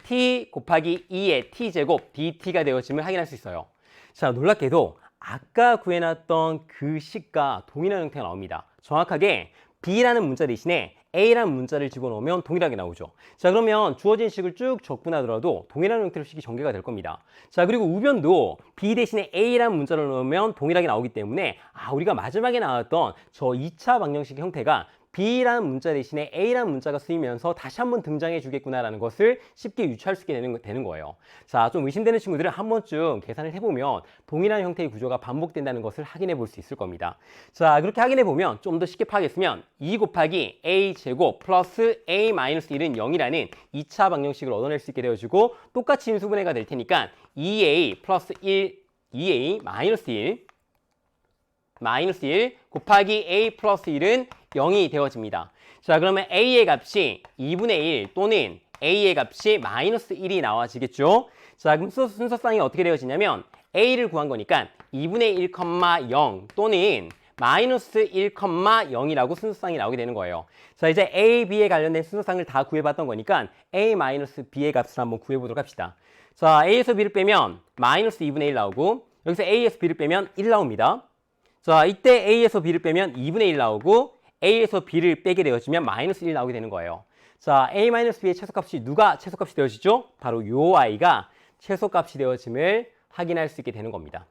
t 곱하기 2의 t제곱 dt가 되어짐을 확인할 수 있어요. 자, 놀랍게도 아까 구해놨던 그 식과 동일한 형태가 나옵니다. 정확하게 b라는 문자 대신에 a라는 문자를 집어넣으면 동일하게 나오죠. 자, 그러면 주어진 식을 쭉 적분하더라도 동일한 형태로 식이 전개가 될 겁니다. 자, 그리고 우변도 b 대신에 a라는 문자를 넣으면 동일하게 나오기 때문에 우리가 마지막에 나왔던 저 2차 방정식 형태가 b라는 문자 대신에 a라는 문자가 쓰이면서 다시 한번 등장해 주겠구나라는 것을 쉽게 유추할 수 있게 되는 거예요. 자, 좀 의심되는 친구들은 한 번쯤 계산을 해보면 동일한 형태의 구조가 반복된다는 것을 확인해 볼 수 있을 겁니다. 자, 그렇게 확인해 보면 좀 더 쉽게 파악했으면 2 곱하기 a 제곱 플러스 a 마이너스 1은 0이라는 2차 방정식을 얻어낼 수 있게 되어지고, 똑같이 인수분해가 될 테니까 2a 플러스 1, 2a 마이너스 1 곱하기 a 플러스 1은 0이 되어집니다. 자, 그러면 a의 값이 2분의 1 또는 a의 값이 마이너스 1이 나와지겠죠. 자, 그럼 순서쌍이 어떻게 되어지냐면 a를 구한 거니까 2분의 1,0 또는 마이너스 1,0이라고 순서쌍이 나오게 되는 거예요. 자, 이제 a, b에 관련된 순서쌍을 다 구해봤던 거니까 a 마이너스 b의 값을 한번 구해보도록 합시다. 자, a에서 b를 빼면 마이너스 2분의 1 나오고, 여기서 a에서 b를 빼면 1 나옵니다. 자, 이때 a에서 b를 빼면 2분의 1 나오고, a에서 b를 빼게 되어지면 마이너스 1 나오게 되는 거예요. 자, a-b의 최소값이 누가 최소값이 되어지죠? 바로 요 i가 최소값이 되어짐을 확인할 수 있게 되는 겁니다.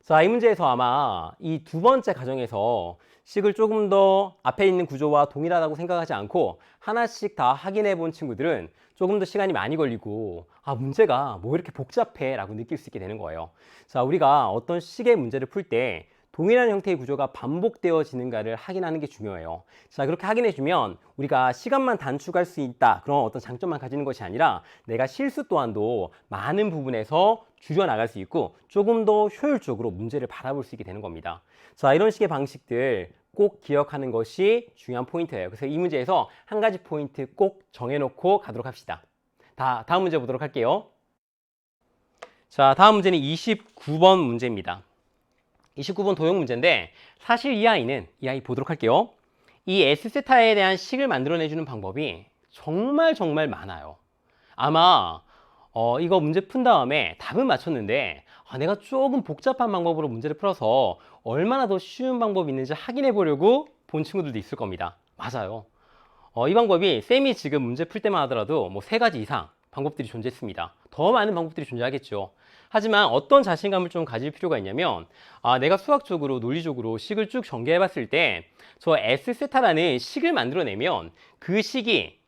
자, 이 문제에서 아마 이 두 번째 가정에서 식을 조금 더 앞에 있는 구조와 동일하다고 생각하지 않고 하나씩 다 확인해 본 친구들은 조금 더 시간이 많이 걸리고, 문제가 뭐 이렇게 복잡해 라고 느낄 수 있게 되는 거예요. 자, 우리가 어떤 식의 문제를 풀 때 동일한 형태의 구조가 반복되어지는가를 확인하는 게 중요해요. 자, 그렇게 확인해주면 우리가 시간만 단축할 수 있다, 그런 어떤 장점만 가지는 것이 아니라 내가 실수 또한도 많은 부분에서 줄여나갈 수 있고 조금 더 효율적으로 문제를 바라볼 수 있게 되는 겁니다. 자, 이런 식의 방식들 꼭 기억하는 것이 중요한 포인트예요. 그래서 이 문제에서 한 가지 포인트 꼭 정해놓고 가도록 합시다. 다음 문제 보도록 할게요. 자, 다음 문제는 29번 문제입니다. 29번 도형 문제인데, 사실 이 아이 보도록 할게요. 이 S세타에 대한 식을 만들어내주는 방법이 정말 많아요. 아마 이거 문제 푼 다음에 답은 맞췄는데 내가 조금 복잡한 방법으로 문제를 풀어서 얼마나 더 쉬운 방법이 있는지 확인해 보려고 본 친구들도 있을 겁니다. 맞아요. 이 방법이 쌤이 지금 문제 풀 때만 하더라도 뭐 3가지 이상 방법들이 존재했습니다. 더 많은 방법들이 존재하겠죠. 하지만 어떤 자신감을 좀 가질 필요가 있냐면, 내가 수학적으로 논리적으로 식을 쭉 전개해 봤을 때 저 S세타라는 식을 만들어내면 그 식이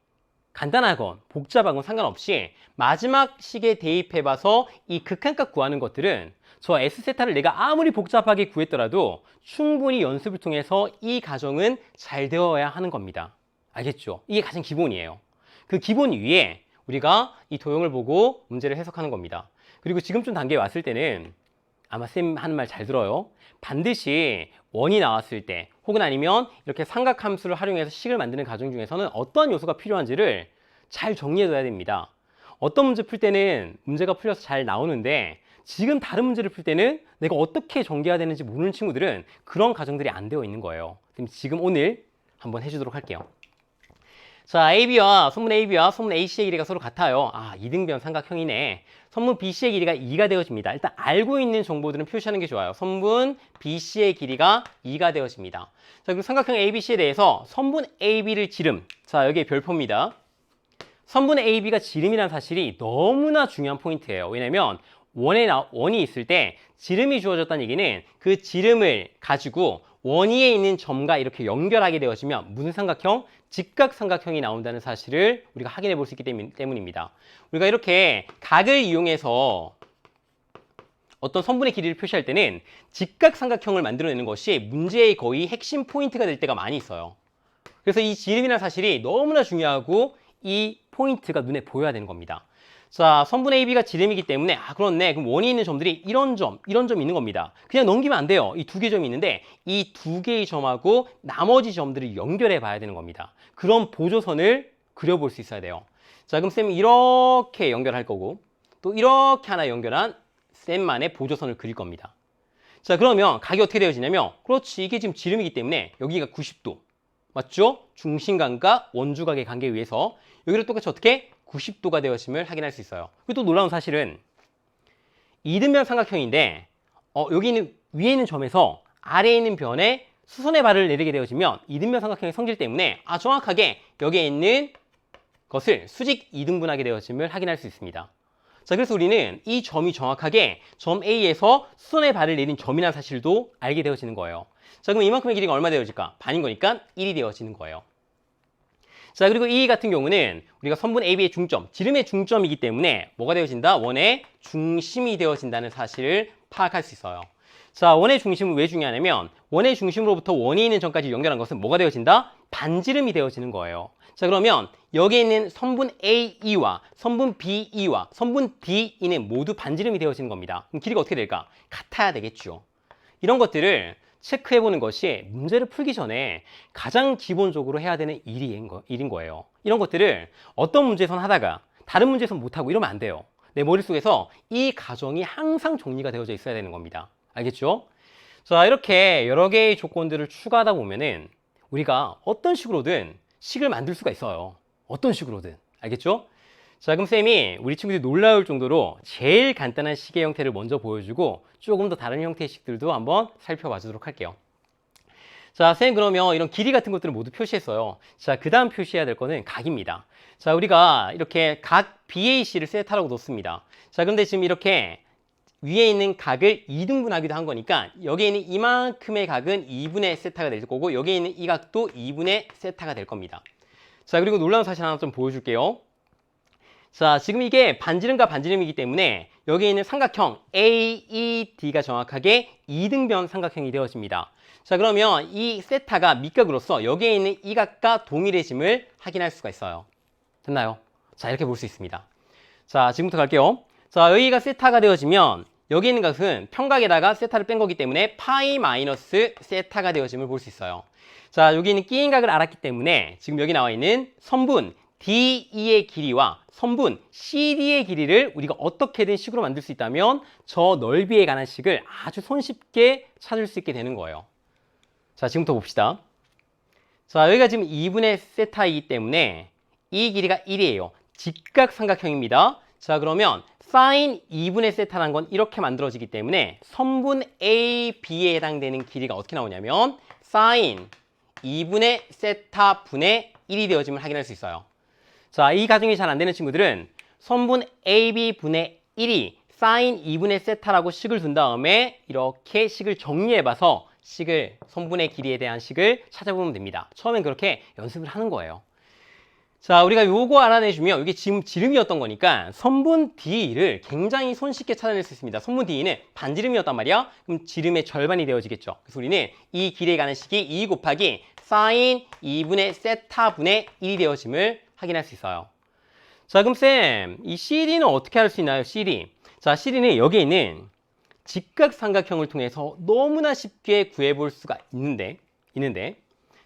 간단하건 복잡하건 상관없이 마지막 식에 대입해 봐서 이 극한값 구하는 것들은 저 S세타를 내가 아무리 복잡하게 구했더라도 충분히 연습을 통해서 이 과정은 잘 되어야 하는 겁니다. 알겠죠? 이게 가장 기본이에요. 그 기본 위에 우리가 이 도형을 보고 문제를 해석하는 겁니다. 그리고 지금쯤 단계에 왔을 때는 아마 쌤 하는 말 잘 들어요. 반드시 원이 나왔을 때 혹은 아니면 이렇게 삼각함수를 활용해서 식을 만드는 과정 중에서는 어떠한 요소가 필요한지를 잘 정리해둬야 됩니다. 어떤 문제 풀 때는 문제가 풀려서 잘 나오는데 지금 다른 문제를 풀 때는 내가 어떻게 전개해야 되는지 모르는 친구들은 그런 과정들이 안 되어 있는 거예요. 그럼 지금 오늘 한번 해주도록 할게요. 자, AB와 선분 AB와 선분 AC의 길이가 서로 같아요. 아, 이등변 삼각형이네. 선분 BC의 길이가 2가 되어집니다. 일단 알고 있는 정보들은 표시하는 게 좋아요. 선분 BC의 길이가 2가 되어집니다. 자, 그리고 삼각형 ABC에 대해서 선분 AB를 지름. 자, 여기에 별표입니다. 선분 AB가 지름이라는 사실이 너무나 중요한 포인트예요. 왜냐면 원이 있을 때 지름이 주어졌다는 얘기는 그 지름을 가지고 원 위에 있는 점과 이렇게 연결하게 되어지면 무슨 삼각형? 직각삼각형이 나온다는 사실을 우리가 확인해 볼 수 있기 때문입니다. 우리가 이렇게 각을 이용해서 어떤 선분의 길이를 표시할 때는 직각삼각형을 만들어내는 것이 문제의 거의 핵심 포인트가 될 때가 많이 있어요. 그래서 이 지름이라는 사실이 너무나 중요하고 이 포인트가 눈에 보여야 되는 겁니다. 자, 선분 AB가 지름이기 때문에 아 그렇네. 그럼 원이 있는 점들이 이런 점이 있는 겁니다. 그냥 넘기면 안 돼요. 이 두 개 점이 있는데 이 두 개의 점하고 나머지 점들을 연결해 봐야 되는 겁니다. 그런 보조선을 그려볼 수 있어야 돼요. 자, 그럼 쌤이 이렇게 연결할 거고 또 이렇게 하나 연결한 쌤만의 보조선을 그릴 겁니다. 자, 그러면 각이 어떻게 되어지냐면 그렇지, 이게 지금 지름이기 때문에 여기가 90도 맞죠? 중심각과 원주각의 관계에 의해서 여기를 똑같이 어떻게 90도가 되어짐을 확인할 수 있어요. 그리고 또 놀라운 사실은 이등변 삼각형인데 여기 있는 위에 있는 점에서 아래에 있는 변에 수선의 발을 내리게 되어지면 이등변 삼각형의 성질 때문에 정확하게 여기에 있는 것을 수직 이등분하게 되어짐을 확인할 수 있습니다. 자, 그래서 우리는 이 점이 정확하게 점 A에서 수선의 발을 내린 점이라는 사실도 알게 되어지는 거예요. 자, 그럼 이만큼의 길이가 얼마 되어질까? 반인 거니까 1이 되어지는 거예요. 자, 그리고 이 같은 경우는 우리가 선분 AB의 중점, 지름의 중점이기 때문에 뭐가 되어진다? 원의 중심이 되어진다는 사실을 파악할 수 있어요. 자, 원의 중심은 왜 중요하냐면 원의 중심으로부터 원이 있는 점까지 연결한 것은 뭐가 되어진다? 반지름이 되어지는 거예요. 자, 그러면 여기에 있는 선분 AE와 선분 BE와 선분 DE는 모두 반지름이 되어지는 겁니다. 그럼 길이가 어떻게 될까? 같아야 되겠죠. 이런 것들을 체크해보는 것이 문제를 풀기 전에 가장 기본적으로 해야 되는 일인 거예요. 이런 것들을 어떤 문제에선 하다가 다른 문제에선 못하고 이러면 안 돼요. 내 머릿속에서 이 과정이 항상 정리가 되어져 있어야 되는 겁니다. 알겠죠? 자, 이렇게 여러 개의 조건들을 추가하다 보면은 우리가 어떤 식으로든 식을 만들 수가 있어요. 어떤 식으로든. 알겠죠? 자, 그럼 쌤이 우리 친구들이 놀라울 정도로 제일 간단한 식의 형태를 먼저 보여주고 조금 더 다른 형태의 식들도 한번 살펴봐 주도록 할게요. 자, 쌤 그러면 이런 길이 같은 것들을 모두 표시했어요. 자, 그 다음 표시해야 될 거는 각입니다. 자, 우리가 이렇게 각 BAC를 세타라고 놓습니다. 자, 그런데 지금 이렇게 위에 있는 각을 2등분하기도 한 거니까 여기에 있는 이만큼의 각은 2분의 세타가 될 거고 여기에 있는 이 각도 2분의 세타가 될 겁니다. 자, 그리고 놀라운 사실 하나 좀 보여줄게요. 자, 지금 이게 반지름과 반지름이기 때문에 여기에 있는 삼각형 AED가 정확하게 이등변 삼각형이 되어집니다. 자, 그러면 이 세타가 밑각으로서 여기에 있는 이 각과 동일해짐을 확인할 수가 있어요. 됐나요? 자, 이렇게 볼 수 있습니다. 자, 지금부터 갈게요. 자, 여기가 세타가 되어지면 여기 있는 각은 평각에다가 세타를 뺀 거기 때문에 파이 마이너스 세타가 되어짐을 볼 수 있어요. 자, 여기 있는 끼인 각을 알았기 때문에 지금 여기 나와 있는 선분 DE의 길이와 선분 CD의 길이를 우리가 어떻게든 식으로 만들 수 있다면 저 넓이에 관한 식을 아주 손쉽게 찾을 수 있게 되는 거예요. 자, 지금부터 봅시다. 자, 여기가 지금 2분의 세타이기 때문에 이 길이가 1이에요. 직각삼각형입니다. 자, 그러면 사인 2분의 세타라는 건 이렇게 만들어지기 때문에 선분 AB에 해당되는 길이가 어떻게 나오냐면 사인 2분의 세타 분의 1이 되어짐을 확인할 수 있어요. 자, 이 가정이 잘 안 되는 친구들은 선분 AB 분의 1이 사인 2분의 세타라고 식을 둔 다음에 이렇게 식을 정리해봐서 선분의 길이에 대한 식을 찾아보면 됩니다. 처음엔 그렇게 연습을 하는 거예요. 자, 우리가 요거 알아내주면 이게 지금 지름이었던 거니까 선분 D를 굉장히 손쉽게 찾아낼 수 있습니다. 선분 D는 반지름이었단 말이야. 그럼 지름의 절반이 되어지겠죠. 그래서 우리는 이 길에 가는 식이 2 곱하기 사인 2분의 세타분의 1이 되어짐을 확인할 수 있어요. 자, 그럼 쌤, 이 CD는 어떻게 할 수 있나요? CD. 자, CD는 여기에 있는 직각삼각형을 통해서 너무나 쉽게 구해볼 수가 있는데.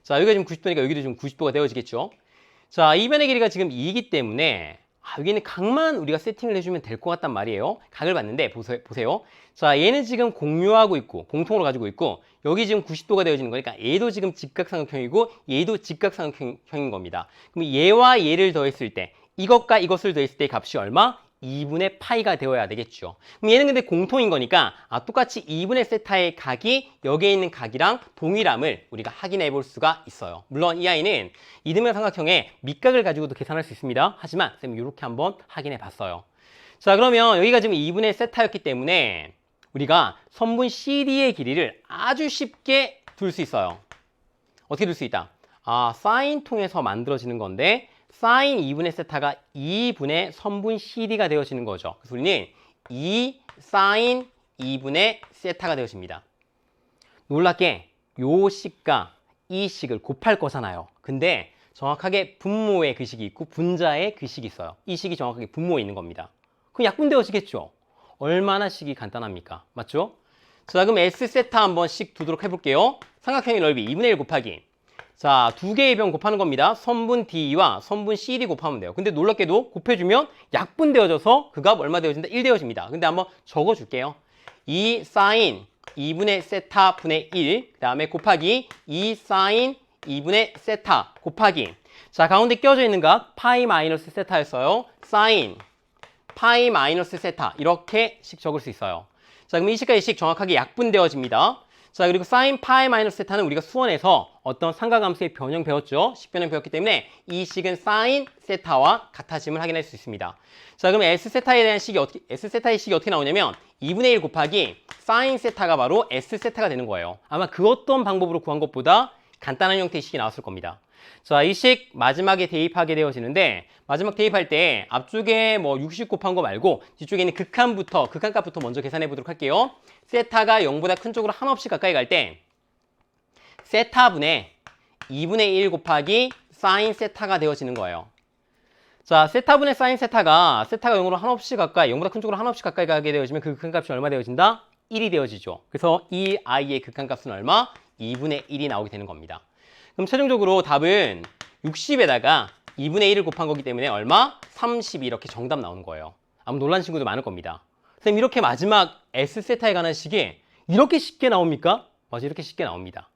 자, 여기가 지금 90도니까 여기도 지금 90도가 되어지겠죠. 자, 이 변의 길이가 지금 2이기 때문에 여기는 각만 우리가 세팅을 해주면 될 것 같단 말이에요. 각을 봤는데 보세요. 자, 얘는 지금 공유하고 있고 공통으로 가지고 있고 여기 지금 90도가 되어지는 거니까 얘도 지금 직각삼각형이고 얘도 직각삼각형인 겁니다. 그럼 얘와 얘를 더했을 때 이것과 이것을 더했을 때 값이 얼마? 2분의 파이가 되어야 되겠죠. 그럼 얘는 근데 공통인 거니까 똑같이 2분의 세타의 각이 여기에 있는 각이랑 동일함을 우리가 확인해 볼 수가 있어요. 물론 이 아이는 이등변 삼각형의 밑각을 가지고도 계산할 수 있습니다. 하지만 쌤이 이렇게 한번 확인해 봤어요. 자, 그러면 여기가 지금 2분의 세타였기 때문에 우리가 선분 CD의 길이를 아주 쉽게 둘 수 있어요. 어떻게 둘 수 있다? 사인 통해서 만들어지는 건데 사인 2분의 세타가 2분의 선분 CD가 되어지는 거죠. 그래서 우리는 2 사인 2분의 세타가 되어집니다. 놀랍게 요 식과 이 식을 곱할 거잖아요. 근데 정확하게 분모의 그 식이 있고 분자의 그 식이 있어요. 이 식이 정확하게 분모에 있는 겁니다. 그럼 약분되어지겠죠? 얼마나 식이 간단합니까? 맞죠? 자, 그럼 S세타 한번 씩 두도록 해볼게요. 삼각형의 넓이 2분의 1 곱하기 자, 두 개의 변 곱하는 겁니다. 선분 D와 선분 CD 곱하면 돼요. 근데 놀랍게도 곱해주면 약분되어져서 그 값 얼마 되어진다? 1 되어집니다. 근데 한번 적어줄게요. 2 사인 2분의 세타 분의 1, 그 다음에 곱하기 2 사인 2분의 세타 곱하기 자, 가운데 껴져 있는 값 파이 마이너스 세타였어요. 사인 파이 마이너스 세타 이렇게씩 적을 수 있어요. 자, 그럼 이 식과 이 식 정확하게 약분되어집니다. 자, 그리고 사인 파이 마이너스 세타는 우리가 수원에서 어떤 삼각함수의 변형 배웠죠? 식변형 배웠기 때문에 이 식은 사인 세타와 같아짐을 확인할 수 있습니다. 자, 그럼 S세타에 대한 식이 S세타의 식이 어떻게 나오냐면 2분의 1 곱하기 사인 세타가 바로 S세타가 되는 거예요. 아마 그 어떤 방법으로 구한 것보다 간단한 형태의 식이 나왔을 겁니다. 자, 이 식 마지막에 대입하게 되어지는데 마지막 대입할 때 앞쪽에 뭐 60 곱한 거 말고 뒤쪽에 있는 극한값부터 먼저 계산해 보도록 할게요. 세타가 0보다 큰 쪽으로 한없이 가까이 갈 때 세타분의 2분의 1 곱하기 사인 세타가 되어지는 거예요. 자, 세타분의 사인 세타가 0으로 한없이 가까이 0보다 큰 쪽으로 한없이 가까이 가게 되어지면 그 극한값이 얼마 되어진다? 1이 되어지죠. 그래서 이 아이의 극한값은 얼마? 2분의 1이 나오게 되는 겁니다. 그럼 최종적으로 답은 60에다가 2분의 1을 곱한 거기 때문에 얼마? 30 이렇게 정답 나오는 거예요. 아마 놀란 친구도 많을 겁니다. 선생님 이렇게 마지막 S세타에 관한 식이 이렇게 쉽게 나옵니까? 맞아, 이렇게 쉽게 나옵니다.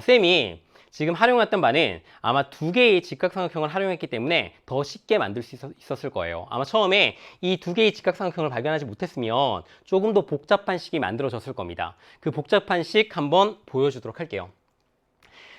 쌤이 지금 활용했던 바는 아마 두 개의 직각삼각형을 활용했기 때문에 더 쉽게 만들 수 있었을 거예요. 아마 처음에 이 두 개의 직각삼각형을 발견하지 못했으면 조금 더 복잡한 식이 만들어졌을 겁니다. 그 복잡한 식 한번 보여주도록 할게요.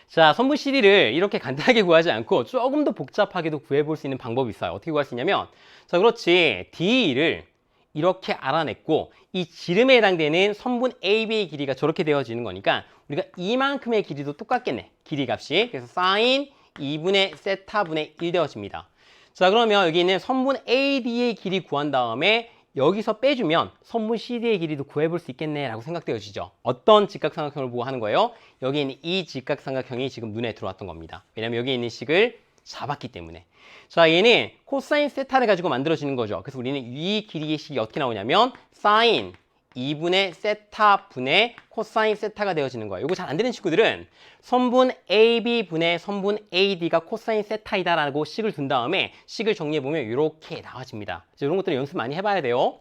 자, 선분 CD를 이렇게 간단하게 구하지 않고 조금 더 복잡하게도 구해볼 수 있는 방법이 있어요. 어떻게 구할 수 있냐면 자, 그렇지. D를 이렇게 알아냈고 이 지름에 해당되는 선분 AB의 길이가 저렇게 되어지는 거니까 우리가 이만큼의 길이도 똑같겠네. 길이 값이. 그래서 사인 2분의 세타분의 1 되어집니다. 자, 그러면 여기 있는 선분 AD의 길이 구한 다음에 여기서 빼주면 선분 CD의 길이도 구해볼 수 있겠네 라고 생각되어지죠. 어떤 직각삼각형을 보고 하는 거예요? 여기 있는 이 직각삼각형이 지금 눈에 들어왔던 겁니다. 왜냐면 여기 있는 식을 잡았기 때문에. 자, 얘는 코사인 세타를 가지고 만들어지는 거죠. 그래서 우리는 이 길이의 식이 어떻게 나오냐면 사인 2분의 세타 분의 코사인 세타가 되어지는 거예요. 이거 잘 안 되는 친구들은 선분 AB 분의 선분 AD가 코사인 세타이다라고 식을 둔 다음에 식을 정리해보면 이렇게 나와집니다. 이런 것들은 연습 많이 해봐야 돼요.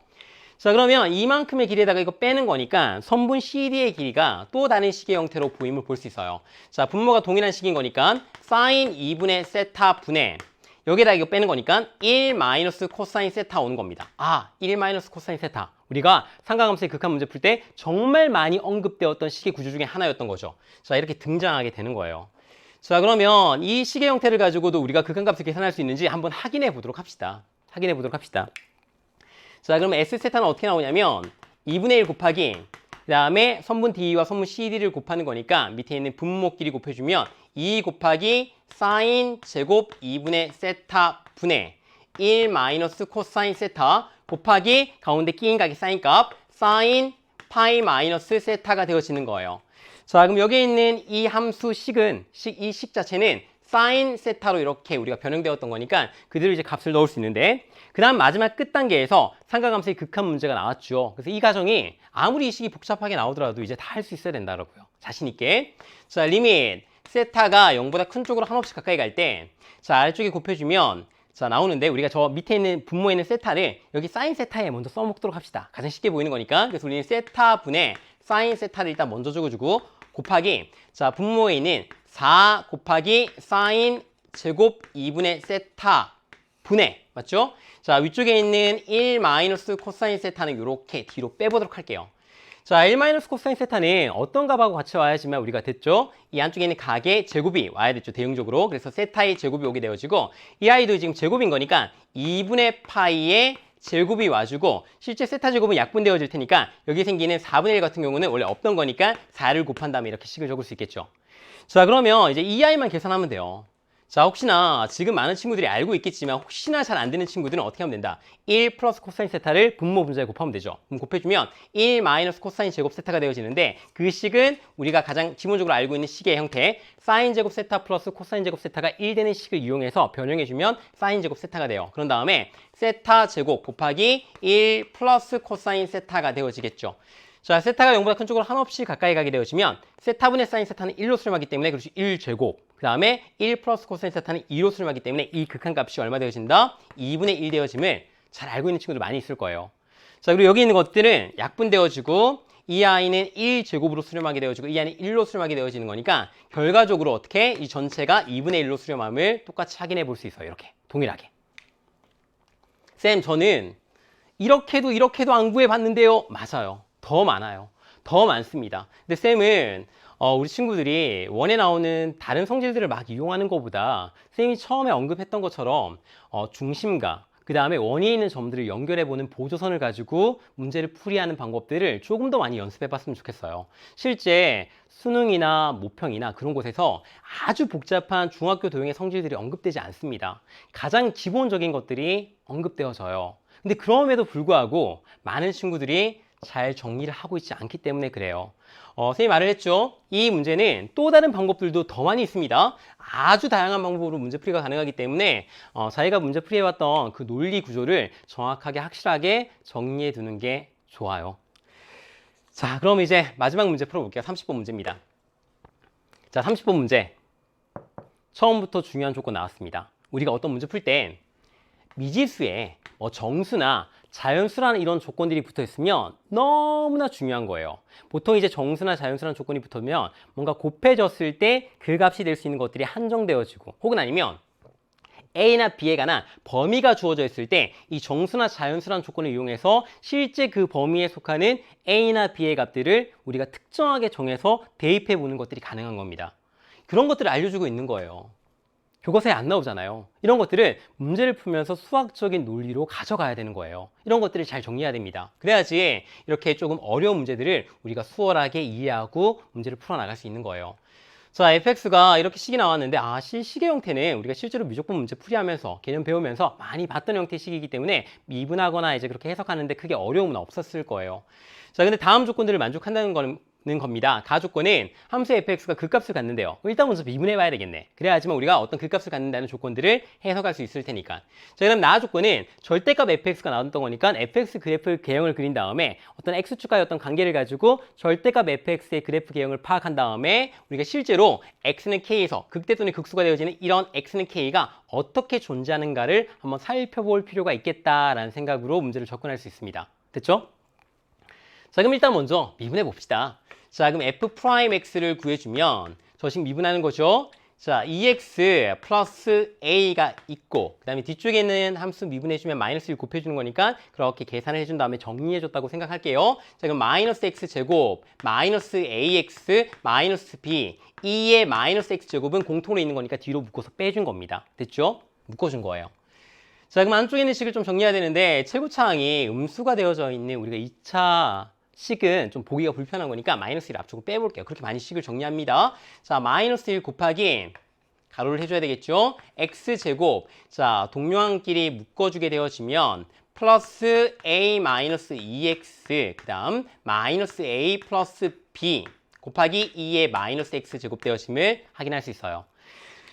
자, 그러면 이만큼의 길이에다가 이거 빼는 거니까 선분 CD의 길이가 또 다른 식의 형태로 보임을 볼 수 있어요. 자, 분모가 동일한 식인 거니까 사인 2분의 세타 분의 여기에다 이거 빼는 거니까 1 마이너스 코사인 세타 오는 겁니다. 1 마이너스 코사인 세타. 우리가 삼각함수의 극한 문제 풀 때 정말 많이 언급되었던 식의 구조 중에 하나였던 거죠. 자, 이렇게 등장하게 되는 거예요. 자, 그러면 이 식의 형태를 가지고도 우리가 극한값을 계산할 수 있는지 한번 확인해 보도록 합시다. 자, 그러면 S세타는 어떻게 나오냐면 2분의 1 곱하기 그 다음에 선분 D와 선분 CD를 곱하는 거니까 밑에 있는 분모끼리 곱해주면 2 곱하기 사인 제곱 2분의 세타 분의 1 마이너스 코사인 세타 곱하기 가운데 끼인 각의 사인 값 사인 파이 마이너스 세타가 되어지는 거예요. 자, 그럼 여기에 있는 이 함수 이 식 자체는 사인 세타로 이렇게 우리가 변형되었던 거니까 그대로 이제 값을 넣을 수 있는데, 그 다음 마지막 끝 단계에서 삼각함수의 극한 문제가 나왔죠. 그래서 이 과정이 아무리 이 식이 복잡하게 나오더라도 이제 다 할 수 있어야 된다고요. 자신 있게. 자, 리밋 세타가 0보다 큰 쪽으로 한없이 가까이 갈 때, 자, 아래쪽에 곱해주면 자, 나오는데 우리가 저 밑에 있는 분모에 있는 세타를 여기 사인 세타에 먼저 써먹도록 합시다. 가장 쉽게 보이는 거니까. 그래서 우리는 세타 분의 사인 세타를 일단 먼저 적어주고 곱하기, 자, 분모에 있는 4 곱하기 사인 제곱 2분의 세타 분의, 맞죠? 자, 위쪽에 있는 1 마이너스 코사인 세타는 이렇게 뒤로 빼보도록 할게요. 자, 1 마이너스 코사인 세타는 어떤 값하고 같이 와야지만 우리가 됐죠? 이 안쪽에 있는 각의 제곱이 와야 됐죠, 대응적으로. 그래서 세타의 제곱이 오게 되어지고, 이 아이도 지금 제곱인 거니까 2분의 파이의 제곱이 와주고, 실제 세타 제곱은 약분되어질 테니까 여기 생기는 4분의 1 같은 경우는 원래 없던 거니까 4를 곱한 다음에 이렇게 식을 적을 수 있겠죠. 자, 그러면 이제 이 아이만 계산하면 돼요. 자, 혹시나 지금 많은 친구들이 알고 있겠지만 혹시나 잘 안 되는 친구들은 어떻게 하면 된다? 1 플러스 코사인 세타를 분모 분자에 곱하면 되죠. 그럼 곱해주면 1 마이너스 코사인 제곱 세타가 되어지는데, 그 식은 우리가 가장 기본적으로 알고 있는 식의 형태 사인 제곱 세타 플러스 코사인 제곱 세타가 1 되는 식을 이용해서 변형해주면 사인 제곱 세타가 돼요. 그런 다음에 세타 제곱 곱하기 1 플러스 코사인 세타가 되어지겠죠. 자, 세타가 0보다 큰 쪽으로 한없이 가까이 가게 되어지면 세타분의 사인 세타는 1로 수렴하기 때문에, 그렇지 1제곱, 그 다음에 1 플러스 코사인 세타는 2로 수렴하기 때문에 이 극한값이 얼마 되어진다? 2분의 1 되어짐을 잘 알고 있는 친구들 많이 있을 거예요. 자, 그리고 여기 있는 것들은 약분되어지고 이 아이는 1제곱으로 수렴하게 되어지고 이 아이는 1로 수렴하게 되어지는 거니까 결과적으로 어떻게 이 전체가 2분의 1로 수렴함을 똑같이 확인해 볼 수 있어요. 이렇게 동일하게. 쌤, 저는 이렇게도 안 구해봤는데요. 맞아요. 더 많아요. 더 많습니다. 근데 쌤은 우리 친구들이 원에 나오는 다른 성질들을 막 이용하는 것보다 쌤이 처음에 언급했던 것처럼 중심과 그 다음에 원에 있는 점들을 연결해보는 보조선을 가지고 문제를 풀이하는 방법들을 조금 더 많이 연습해봤으면 좋겠어요. 실제 수능이나 모평이나 그런 곳에서 아주 복잡한 중학교 도형의 성질들이 언급되지 않습니다. 가장 기본적인 것들이 언급되어져요. 근데 그럼에도 불구하고 많은 친구들이 잘 정리를 하고 있지 않기 때문에 그래요. 선생님이 말을 했죠. 이 문제는 또 다른 방법들도 더 많이 있습니다. 아주 다양한 방법으로 문제풀이가 가능하기 때문에 자기가 문제풀이해왔던 그 논리 구조를 정확하게 확실하게 정리해 두는 게 좋아요. 자, 그럼 이제 마지막 문제 풀어볼게요. 30번 문제입니다. 자, 30번 문제. 처음부터 중요한 조건 나왔습니다. 우리가 어떤 문제 풀 때 미지수에 정수나 자연수라는 이런 조건들이 붙어 있으면 너무나 중요한 거예요. 보통 이제 정수나 자연수라는 조건이 붙으면 뭔가 곱해졌을 때 그 값이 될 수 있는 것들이 한정되어지고, 혹은 아니면 A나 B에 관한 범위가 주어져 있을 때 이 정수나 자연수라는 조건을 이용해서 실제 그 범위에 속하는 A나 B의 값들을 우리가 특정하게 정해서 대입해 보는 것들이 가능한 겁니다. 그런 것들을 알려주고 있는 거예요. 교과서에 안 나오잖아요. 이런 것들을 문제를 풀면서 수학적인 논리로 가져가야 되는 거예요. 이런 것들을 잘 정리해야 됩니다. 그래야지 이렇게 조금 어려운 문제들을 우리가 수월하게 이해하고 문제를 풀어나갈 수 있는 거예요. 자, fx가 이렇게 식이 나왔는데, 식의 형태는 우리가 실제로 미적분 문제 풀이하면서 개념 배우면서 많이 봤던 형태의 식이기 때문에 미분하거나 이제 그렇게 해석하는데 크게 어려움은 없었을 거예요. 자, 근데 다음 조건들을 만족한다는 거는 겁니다. 가조건은 함수 fx가 극값을 갖는데요. 일단 먼저 미분해 봐야 되겠네. 그래야지만 우리가 어떤 극값을 갖는다는 조건들을 해석할 수 있을 테니까. 자, 그럼 나 조건은 절대값 fx가 나왔던 거니까 fx 그래프 개형을 그린 다음에 어떤 x축과의 어떤 관계를 가지고 절대값 fx의 그래프 개형을 파악한 다음에 우리가 실제로 x는 k에서 극대 또는 극수가 되어지는 이런 x는 k가 어떻게 존재하는가를 한번 살펴볼 필요가 있겠다라는 생각으로 문제를 접근할 수 있습니다. 됐죠? 자, 그럼 일단 먼저 미분해 봅시다. 자, 그럼 f'x를 구해주면 저 식 미분하는 거죠. 자, 2x 플러스 a가 있고, 그 다음에 뒤쪽에 있는 함수 미분해주면 마이너스 1 곱해주는 거니까 그렇게 계산을 해준 다음에 정리해줬다고 생각할게요. 자, 그럼 마이너스 x 제곱 마이너스 ax 마이너스 b 2의 마이너스 x 제곱은 공통으로 있는 거니까 뒤로 묶어서 빼준 겁니다. 됐죠? 묶어준 거예요. 자, 그럼 안쪽에 있는 식을 좀 정리해야 되는데 최고차항이 음수가 되어져 있는 우리가 2차 식은 좀 보기가 불편한 거니까 마이너스 1 앞쪽으로 빼볼게요. 그렇게 많이 식을 정리합니다. 자, 마이너스 1 곱하기 가로를 해줘야 되겠죠? x제곱. 자, 동료항끼리 묶어주게 되어지면 플러스 a 마이너스 2x 그 다음 마이너스 a 플러스 b 곱하기 2의 마이너스 x 제곱 되어짐을 확인할 수 있어요.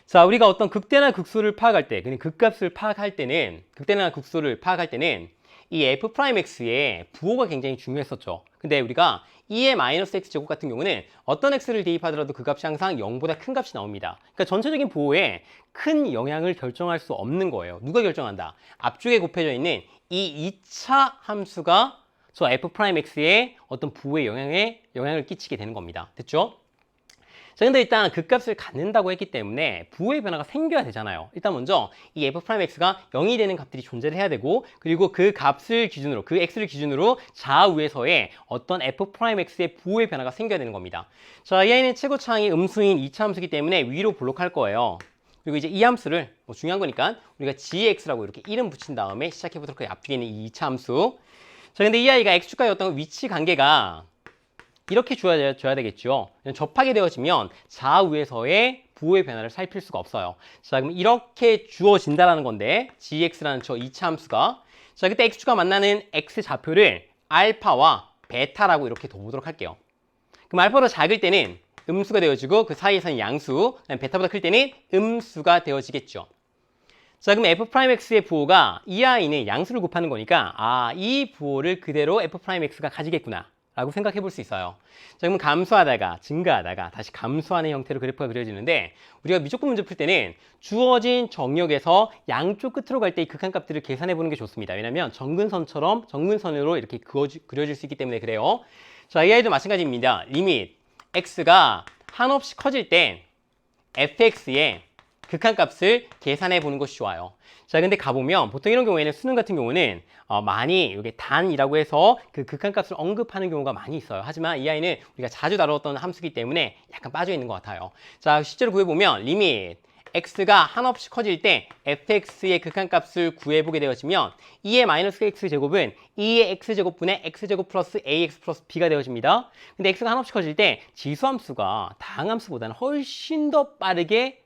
자, 우리가 어떤 극대나 극소를 파악할 때, 그냥 극값을 파악할 때는, 극대나 극소를 파악할 때는 이 f'x의 부호가 굉장히 중요했었죠. 근데 우리가 2의 마이너스 x 제곱 같은 경우는 어떤 x를 대입하더라도 그 값이 항상 0보다 큰 값이 나옵니다. 그러니까 전체적인 부호에 큰 영향을 결정할 수 없는 거예요. 누가 결정한다? 앞쪽에 곱해져 있는 이 2차 함수가 저 f'x의 어떤 부호에 영향을 끼치게 되는 겁니다. 됐죠? 자, 근데 일단 그 값을 갖는다고 했기 때문에 부호의 변화가 생겨야 되잖아요. 일단 먼저 이 f'x가 0이 되는 값들이 존재를 해야 되고, 그리고 그 값을 기준으로, 그 x를 기준으로 좌우에서의 어떤 f'x의 부호의 변화가 생겨야 되는 겁니다. 자, 이 아이는 최고차항이 음수인 2차 함수이기 때문에 위로 볼록할 거예요. 그리고 이제 이 함수를, 중요한 거니까 우리가 gx라고 이렇게 이름 붙인 다음에 시작해 보도록 해요. 앞쪽에 있는 이 2차 함수. 자, 근데 이 아이가 x축과의 어떤 위치 관계가 이렇게 줘야 되겠죠. 접하게 되어지면 좌우에서의 부호의 변화를 살필 수가 없어요. 자, 그럼 이렇게 주어진다라는 건데 gx라는 저 2차 함수가, 자, 그때 x축과 만나는 x 좌표를 알파와 베타라고 이렇게 둬보도록 할게요. 그럼 알파보다 작을 때는 음수가 되어지고 그 사이에서는 양수, 그다음 베타보다 클 때는 음수가 되어지겠죠. 자, 그럼 f'x의 부호가 이 아이는 양수를 곱하는 거니까 이 부호를 그대로 f'x가 가지겠구나 라고 생각해 볼 수 있어요. 자, 그러면 감소하다가 증가하다가 다시 감소하는 형태로 그래프가 그려지는데, 우리가 미적분 문제 풀 때는 주어진 정역에서 양쪽 끝으로 갈 때 이 극한값들을 계산해 보는 게 좋습니다. 왜냐하면 정근선처럼 정근선으로 이렇게 그려질 수 있기 때문에 그래요. 자, 이 아이도 마찬가지입니다. 리밋 x가 한없이 커질 때 fx의 극한값을 계산해 보는 것이 좋아요. 자, 근데 가보면 보통 이런 경우에는 수능 같은 경우는 많이 이게 단이라고 해서 그 극한값을 언급하는 경우가 많이 있어요. 하지만 이 아이는 우리가 자주 다뤘던 함수이기 때문에 약간 빠져 있는 것 같아요. 자, 실제로 구해보면 리밋 x가 한없이 커질 때 fx의 극한값을 구해보게 되어지면 2의 마이너스 x 제곱은 2의 x 제곱분의 x 제곱 플러스 ax 플러스 b가 되어집니다. 근데 x가 한없이 커질 때 지수함수가 다항함수보다는 훨씬 더 빠르게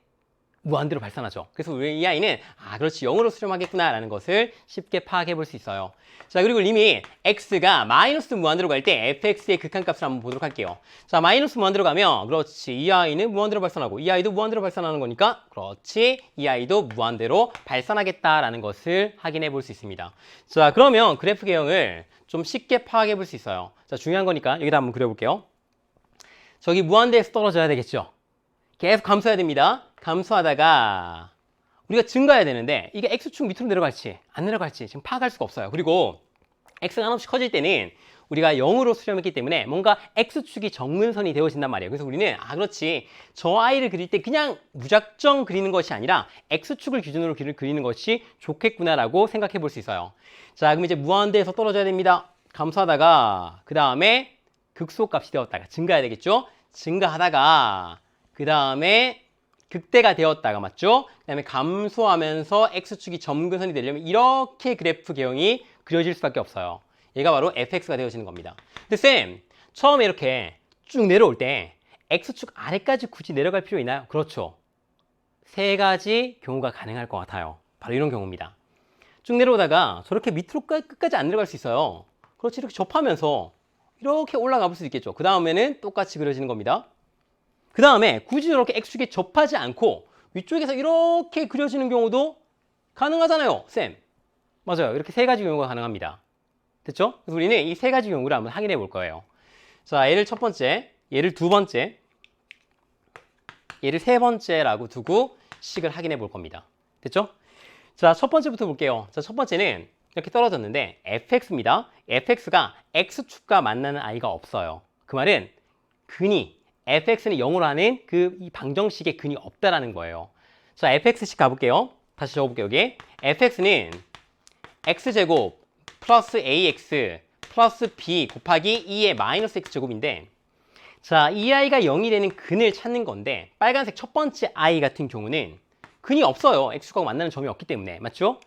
무한대로 발산하죠. 그래서 우리 이 아이는 그렇지 0으로 수렴하겠구나라는 것을 쉽게 파악해 볼 수 있어요. 자, 그리고 리밋 x가 마이너스 무한대로 갈 때 fx의 극한값을 한번 보도록 할게요. 자, 마이너스 무한대로 가면 그렇지 이 아이는 무한대로 발산하고 이 아이도 무한대로 발산하는 거니까 그렇지 이 아이도 무한대로 발산하겠다라는 것을 확인해 볼 수 있습니다. 자, 그러면 그래프 개형을 좀 쉽게 파악해 볼 수 있어요. 자, 중요한 거니까 여기다 한번 그려볼게요. 저기 무한대에서 떨어져야 되겠죠. 계속 감소해야 됩니다. 감소하다가 우리가 증가해야 되는데 이게 x축 밑으로 내려갈지 안 내려갈지 지금 파악할 수가 없어요. 그리고 x가 한없이 커질 때는 우리가 0으로 수렴했기 때문에 뭔가 x축이 정근선이 되어진단 말이에요. 그래서 우리는 그렇지 저 아이를 그릴 때 그냥 무작정 그리는 것이 아니라 x축을 기준으로 그리는 것이 좋겠구나라고 생각해 볼 수 있어요. 자, 그럼 이제 무한대에서 떨어져야 됩니다. 감소하다가 그 다음에 극소값이 되었다가 증가해야 되겠죠. 증가하다가 그 다음에 극대가 되었다가 맞죠? 그 다음에 감소하면서 x축이 점근선이 되려면 이렇게 그래프 개형이 그려질 수밖에 없어요. 얘가 바로 fx가 되어지는 겁니다. 근데 쌤, 처음에 이렇게 쭉 내려올 때 x축 아래까지 굳이 내려갈 필요 있나요? 그렇죠. 세 가지 경우가 가능할 것 같아요. 바로 이런 경우입니다. 쭉 내려오다가 저렇게 밑으로 끝까지 안 내려갈 수 있어요. 그렇지, 이렇게 접하면서 이렇게 올라가 볼 수 있겠죠. 그 다음에는 똑같이 그려지는 겁니다. 그 다음에 굳이 이렇게 x축에 접하지 않고 위쪽에서 이렇게 그려지는 경우도 가능하잖아요, 쌤. 맞아요. 이렇게 세 가지 경우가 가능합니다. 됐죠? 그래서 우리는 이 세 가지 경우를 한번 확인해 볼 거예요. 자, 얘를 첫 번째, 얘를 두 번째, 얘를 세 번째라고 두고 식을 확인해 볼 겁니다. 됐죠? 자, 첫 번째부터 볼게요. 자, 첫 번째는 이렇게 떨어졌는데 fx입니다. fx가 x축과 만나는 아이가 없어요. 그 말은 근이 fx는 0으로 하는 이 방정식의 근이 없다라는 거예요. 자, fx식 가볼게요. 다시 적어볼게요, 여기. fx는 x제곱 플러스 ax 플러스 b 곱하기 2의 마이너스 x제곱인데, 자, 이 아이가 0이 되는 근을 찾는 건데 빨간색 첫 번째 아이 같은 경우는 근이 없어요. x축과 만나는 점이 없기 때문에. 맞죠?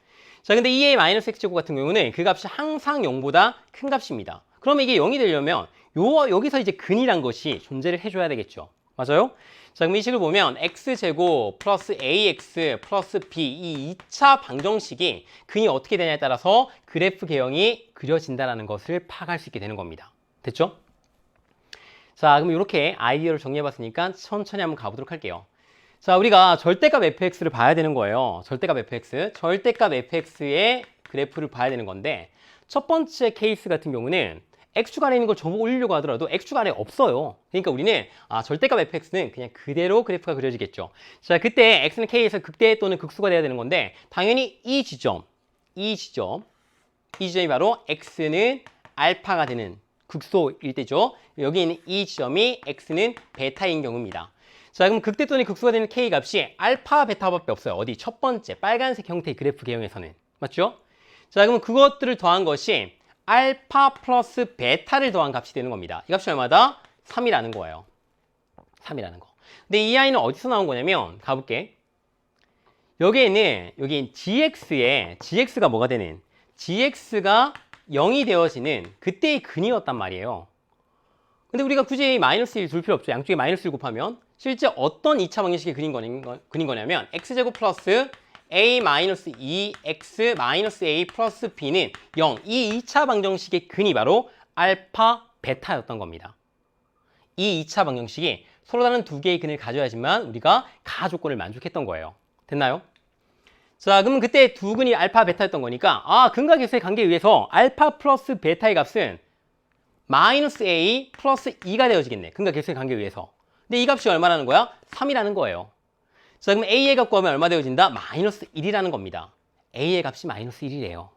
자, 근데 2의 마이너스 x제곱 같은 경우는 그 값이 항상 0보다 큰 값입니다. 그러면 이게 0이 되려면 여기서 이제 근이란 것이 존재를 해줘야 되겠죠. 맞아요? 자, 그럼 이 식을 보면 x제곱 플러스 ax 플러스 b 이 2차 방정식이 근이 어떻게 되냐에 따라서 그래프 개형이 그려진다는 것을 파악할 수 있게 되는 겁니다. 됐죠? 자, 그럼 이렇게 아이디어를 정리해봤으니까 천천히 한번 가보도록 할게요. 자, 우리가 절대값 fx를 봐야 되는 거예요. 절대값 fx. 절대값 fx의 그래프를 봐야 되는 건데 첫 번째 케이스 같은 경우는 x축 안에 있는 걸 접어 올리려고 하더라도 x축 안에 없어요. 그러니까 우리는 절대값 fx는 그냥 그대로 그래프가 그려지겠죠. 자, 그때 x는 k에서 극대 또는 극수가 돼야 되는 건데 당연히 이 지점이 바로 x는 알파가 되는 극소일 때죠. 여기 있는 이 지점이 x는 베타인 경우입니다. 자, 그럼 극대 또는 극소가 되는 k 값이 알파, 베타밖에 없어요. 어디? 첫 번째 빨간색 형태의 그래프 개형에서는. 맞죠? 자, 그러면 그것들을 더한 것이 알파 플러스 베타를 더한 값이 되는 겁니다. 이 값이 얼마다? 3이라는 거예요. 3이라는 거. 근데 이 아이는 어디서 나온 거냐면 가볼게. 여기 gx가 뭐가 되는? gx가 0이 되어지는 그때의 근이었단 말이에요. 근데 우리가 굳이 마이너스 1 둘 필요 없죠. 양쪽에 마이너스 1 곱하면 실제 어떤 2차 방정식의 근인 거냐면 x제곱 플러스 a-2x-a 플러스 b는 0. 이 2차 방정식의 근이 바로 알파, 베타였던 겁니다. 이 2차 방정식이 서로 다른 두 개의 근을 가져야지만 우리가 가 조건을 만족했던 거예요. 됐나요? 자, 그러면 그때 두 근이 알파, 베타였던 거니까 근과 계수의 관계에 의해서 알파 플러스 베타의 값은 마이너스 a 플러스 2가 되어지겠네. 근과 계수의 관계에 의해서. 근데 이 값이 얼마라는 거야? 3이라는 거예요. 자, 그럼 a의 값 구하면 얼마 되어진다? 마이너스 1이라는 겁니다. a의 값이 마이너스 1이래요.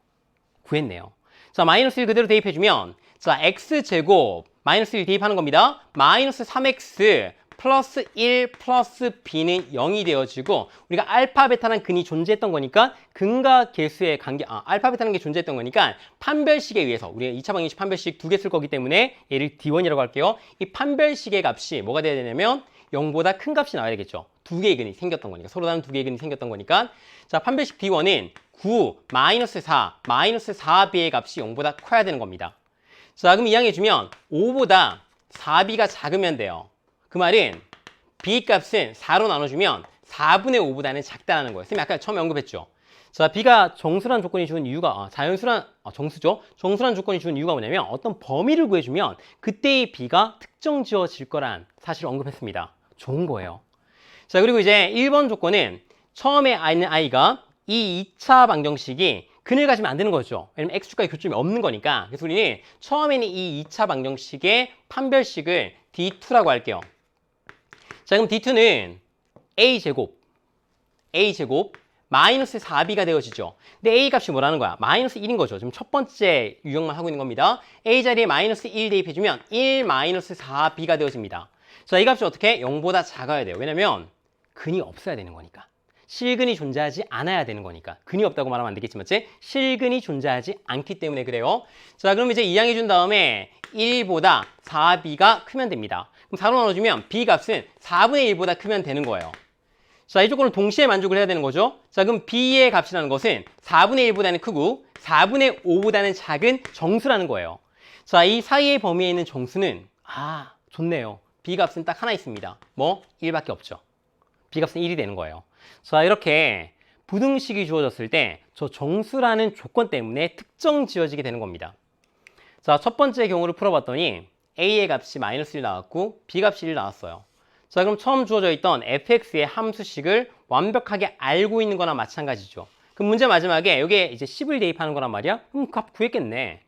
구했네요. 자, 마이너스 1 그대로 대입해주면 자, x제곱 마이너스 1 대입하는 겁니다. 마이너스 3x 플러스 1 플러스 b는 0이 되어지고 우리가 알파, 베타라는 근이 존재했던 거니까 근과 계수의 관계, 알파, 베타라는 게 존재했던 거니까 판별식에 의해서 우리가 2차 방정식 판별식 두 개 쓸 거기 때문에 얘를 d1이라고 할게요. 이 판별식의 값이 뭐가 돼야 되냐면 0보다 큰 값이 나와야 되겠죠. 두 개의 근이 생겼던 거니까. 서로 다른 두 개의 근이 생겼던 거니까. 자, 판별식 d1은 9, 마이너스 4, 마이너스 4b의 값이 0보다 커야 되는 겁니다. 자, 그럼 이항해주면 5보다 4b가 작으면 돼요. 그 말은 b 값은 4로 나눠주면 4분의 5보다는 작다는 거예요. 선생님이 아까 처음에 언급했죠. 자, b가 정수란 조건이 주는 이유가 정수죠. 정수란 조건이 주는 이유가 뭐냐면 어떤 범위를 구해주면 그때의 b가 특정 지어질 거란 사실을 언급했습니다. 좋은 거예요. 자, 그리고 이제 1번 조건은 처음에 있는 i가 이 2차 방정식이 근을 가지면 안 되는 거죠. 왜냐면 x축과의 교점이 없는 거니까. 그래서 우리는 처음에는 이 2차 방정식의 판별식을 d2라고 할게요. 자, 그럼 d2는 a제곱 마이너스 4b가 되어지죠. 근데 a 값이 뭐라는 거야? 마이너스 1인 거죠. 지금 첫 번째 유형만 하고 있는 겁니다. a 자리에 마이너스 1 대입해주면 1 마이너스 4b가 되어집니다. 자, 이 값이 어떻게? 0보다 작아야 돼요. 왜냐면 근이 없어야 되는 거니까. 실근이 존재하지 않아야 되는 거니까. 근이 없다고 말하면 안 되겠지만 실근이 존재하지 않기 때문에 그래요. 자, 그럼 이제 이항해 준 다음에 1보다 4b가 크면 됩니다. 그럼 4로 나눠주면 b 값은 4분의 1보다 크면 되는 거예요. 자, 이 조건을 동시에 만족을 해야 되는 거죠. 자, 그럼 b의 값이라는 것은 4분의 1보다는 크고 4분의 5보다는 작은 정수라는 거예요. 자, 이 사이의 범위에 있는 정수는 좋네요. b 값은 딱 하나 있습니다. 뭐? 1밖에 없죠. b 값은 1이 되는 거예요. 자, 이렇게 부등식이 주어졌을 때 저 정수라는 조건 때문에 특정 지어지게 되는 겁니다. 자, 첫 번째 경우를 풀어봤더니 a의 값이 마이너스 1 나왔고 b 값이 1 나왔어요. 자, 그럼 처음 주어져 있던 fx의 함수식을 완벽하게 알고 있는 거나 마찬가지죠. 그럼 문제 마지막에 여기에 이제 10을 대입하는 거란 말이야? 그럼 값 구했겠네.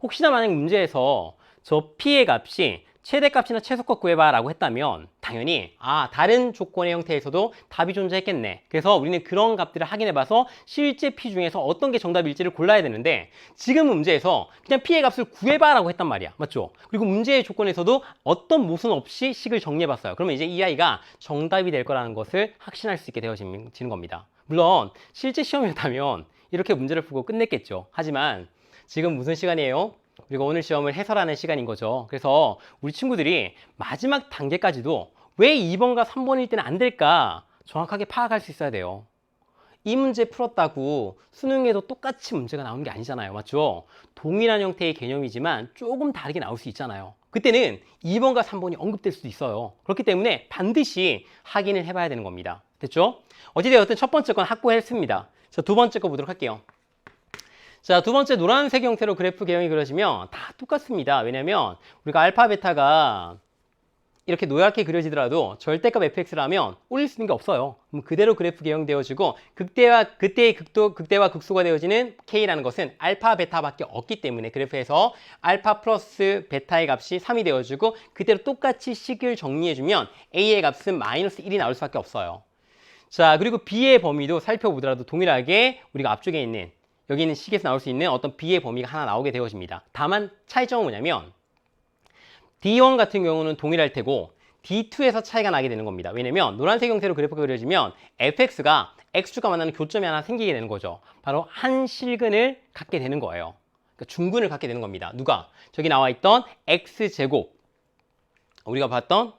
혹시나 만약 문제에서 저 p의 값이 최대값이나 최소값 구해봐 라고 했다면 당연히 다른 조건의 형태에서도 답이 존재했겠네. 그래서 우리는 그런 값들을 확인해봐서 실제 p 중에서 어떤 게 정답일지를 골라야 되는데 지금 문제에서 그냥 p의 값을 구해봐 라고 했단 말이야. 맞죠? 그리고 문제의 조건에서도 어떤 모순 없이 식을 정리해봤어요. 그러면 이제 이 아이가 정답이 될 거라는 것을 확신할 수 있게 되어지는 겁니다. 물론 실제 시험이었다면 이렇게 문제를 풀고 끝냈겠죠. 하지만 지금 무슨 시간이에요? 우리가 오늘 시험을 해설하는 시간인 거죠. 그래서 우리 친구들이 마지막 단계까지도 왜 2번과 3번일 때는 안 될까 정확하게 파악할 수 있어야 돼요. 이 문제 풀었다고 수능에도 똑같이 문제가 나오는 게 아니잖아요. 맞죠? 동일한 형태의 개념이지만 조금 다르게 나올 수 있잖아요. 그때는 2번과 3번이 언급될 수도 있어요. 그렇기 때문에 반드시 확인을 해봐야 되는 겁니다. 됐죠? 어찌되었든 첫 번째 건 확보했습니다. 자, 두 번째 거 보도록 할게요. 자, 두 번째 노란색 형태로 그래프 개형이 그려지면 다 똑같습니다. 왜냐면 우리가 알파, 베타가 이렇게 노랗게 그려지더라도 절대값 fx라면 올릴 수 있는 게 없어요. 그럼 그대로 그래프 개형되어지고 극대와 극소가 되어지는 k라는 것은 알파, 베타밖에 없기 때문에 그래프에서 알파 플러스 베타의 값이 3이 되어지고 그대로 똑같이 식을 정리해주면 a의 값은 마이너스 1이 나올 수밖에 없어요. 자, 그리고 b의 범위도 살펴보더라도 동일하게 우리가 앞쪽에 있는 여기 있는 식에서 나올 수 있는 어떤 b의 범위가 하나 나오게 되어집니다. 다만 차이점은 뭐냐면 D1 같은 경우는 동일할 테고 D2에서 차이가 나게 되는 겁니다. 왜냐면 노란색 형태로 그래프가 그려지면 fx가 x축과 만나는 교점이 하나 생기게 되는 거죠. 바로 한 실근을 갖게 되는 거예요. 그러니까 중근을 갖게 되는 겁니다. 누가? 저기 나와 있던 x제곱, 우리가 봤던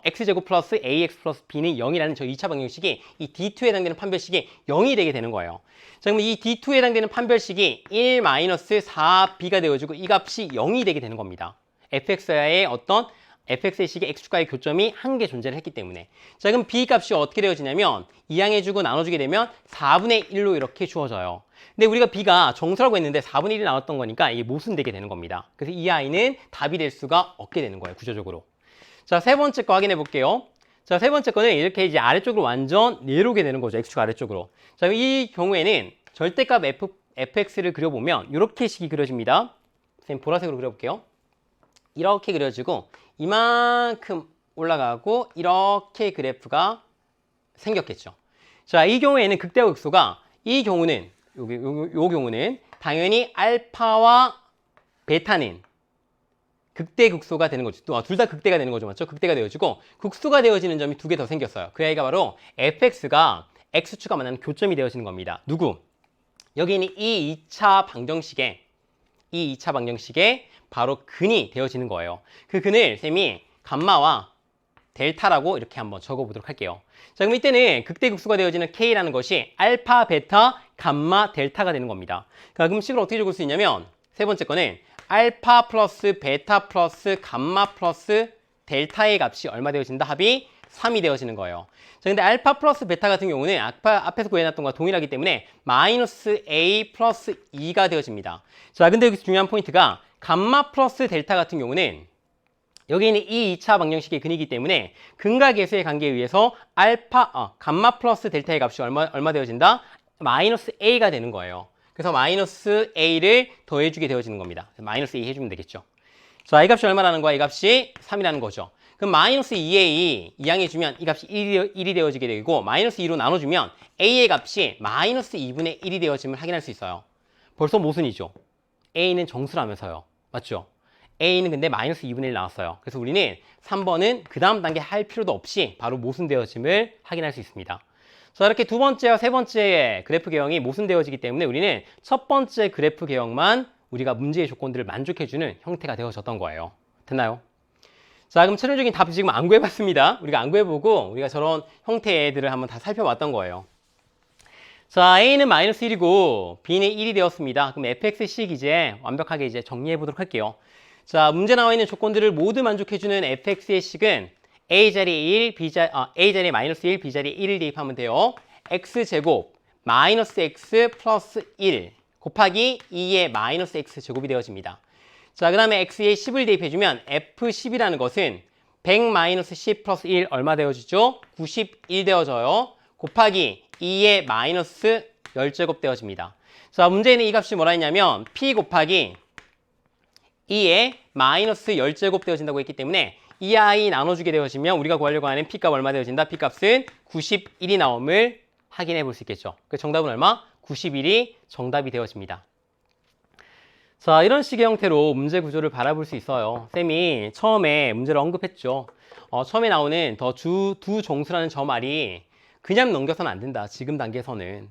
x제곱 플러스 ax 플러스 b는 0이라는 저 2차 방정식이 이 D2에 해당되는 판별식이 0이 되게 되는 거예요. 자, 그럼 이 D2에 해당되는 판별식이 1-4b가 되어지고 이 값이 0이 되게 되는 겁니다. fx의 어떤 fx의 식의 x축과의 교점이 한 개 존재를 했기 때문에. 자, 그럼 b 값이 어떻게 되어지냐면 이항해주고 나눠주게 되면 4분의 1로 이렇게 주어져요. 근데 우리가 b가 정수라고 했는데 4분의 1이 나왔던 거니까 이게 모순되게 되는 겁니다. 그래서 이 아이는 답이 될 수가 없게 되는 거예요, 구조적으로. 자, 세 번째 거 확인해 볼게요. 자, 세 번째 거는 이렇게 이제 아래쪽으로 완전 내려오게 되는 거죠, x축 아래쪽으로. 자, 이 경우에는 절대값 fx를 그려보면 이렇게 식이 그려집니다. 선생님 보라색으로 그려볼게요. 이렇게 그려지고 이만큼 올라가고 이렇게 그래프가 생겼겠죠. 자, 이 경우에는 극대와 극소가 이 경우는 요 경우는 당연히 알파와 베타는 극대 극소가 되는 거죠. 둘 다 극대가 되는 거죠. 맞죠? 극대가 되어지고 극소가 되어지는 점이 두 개 더 생겼어요. 그 아이가 바로 fx가 x축과 만나는 교점이 되어지는 겁니다. 누구? 여기 있는 이 2차 방정식에 바로 근이 되어지는 거예요. 그 근을 쌤이 감마와 델타라고 이렇게 한번 적어보도록 할게요. 자, 그럼 이때는 극대극소가 되어지는 K라는 것이 알파, 베타, 감마, 델타가 되는 겁니다. 그럼 식을 어떻게 적을 수 있냐면 세 번째 거는 알파 플러스 베타 플러스 감마 플러스 델타의 값이 얼마 되어진다? 합이 3이 되어지는 거예요. 자, 근데 알파 플러스 베타 같은 경우는 앞에서 구해놨던 것과 동일하기 때문에 마이너스 A 플러스 2가 되어집니다. 자, 근데 여기서 중요한 포인트가 감마 플러스 델타 같은 경우는 여기 있는 이 2차 방정식의 근이기 때문에 근과 계수의 관계에 의해서 감마 플러스 델타의 값이 얼마 되어진다? 마이너스 A가 되는 거예요. 그래서 마이너스 A를 더해주게 되어지는 겁니다. 마이너스 A 해주면 되겠죠. 자, 이 값이 얼마라는 거야? 이 값이 3이라는 거죠. 그럼 마이너스 2A 이항해주면 이 값이 1이 되어지게 되고 마이너스 2로 나눠주면 A의 값이 마이너스 2분의 1이 되어짐을 확인할 수 있어요. 벌써 모순이죠. A는 정수라면서요. 맞죠? A는 근데 마이너스 2분의 1 나왔어요. 그래서 우리는 3번은 그 다음 단계 할 필요도 없이 바로 모순되어짐을 확인할 수 있습니다. 자, 이렇게 두 번째와 세 번째의 그래프 개형이 모순되어지기 때문에 우리는 첫 번째 그래프 개형만 우리가 문제의 조건들을 만족해주는 형태가 되어졌던 거예요. 됐나요? 자, 그럼 최종적인 답 지금 안 구해봤습니다. 우리가 안 구해보고 우리가 저런 형태의 애들을 한번 다 살펴봤던 거예요. 자, A는 마이너스 1이고 B는 1이 되었습니다. 그럼 fx식 이제 완벽하게 이제 정리해 보도록 할게요. 자, 문제 나와 있는 조건들을 모두 만족해주는 fx의 식은 A 자리에 1, A 자리에 마이너스 1, B 자리에 1을 대입하면 돼요. x제곱 마이너스 x 플러스 1 곱하기 2의 마이너스 x 제곱이 되어집니다. 자, 그 다음에 x에 10을 대입해주면 f10이라는 것은 100 마이너스 10 플러스 1 얼마 되어지죠? 91 되어져요. 곱하기 2의 마이너스 10제곱 되어집니다. 자, 문제는 이 값이 뭐라 했냐면 p 곱하기 2의 마이너스 10제곱 되어진다고 했기 때문에 이 아이 나눠주게 되어지면 우리가 구하려고 하는 p값 얼마 되어진다? p값은 91이 나옴을 확인해 볼 수 있겠죠. 그 정답은 얼마? 91이 정답이 되어집니다. 자, 이런 식의 형태로 문제 구조를 바라볼 수 있어요. 쌤이 처음에 문제를 언급했죠. 처음에 나오는 두 정수라는 저 말이 그냥 넘겨서는 안 된다. 지금 단계에서는.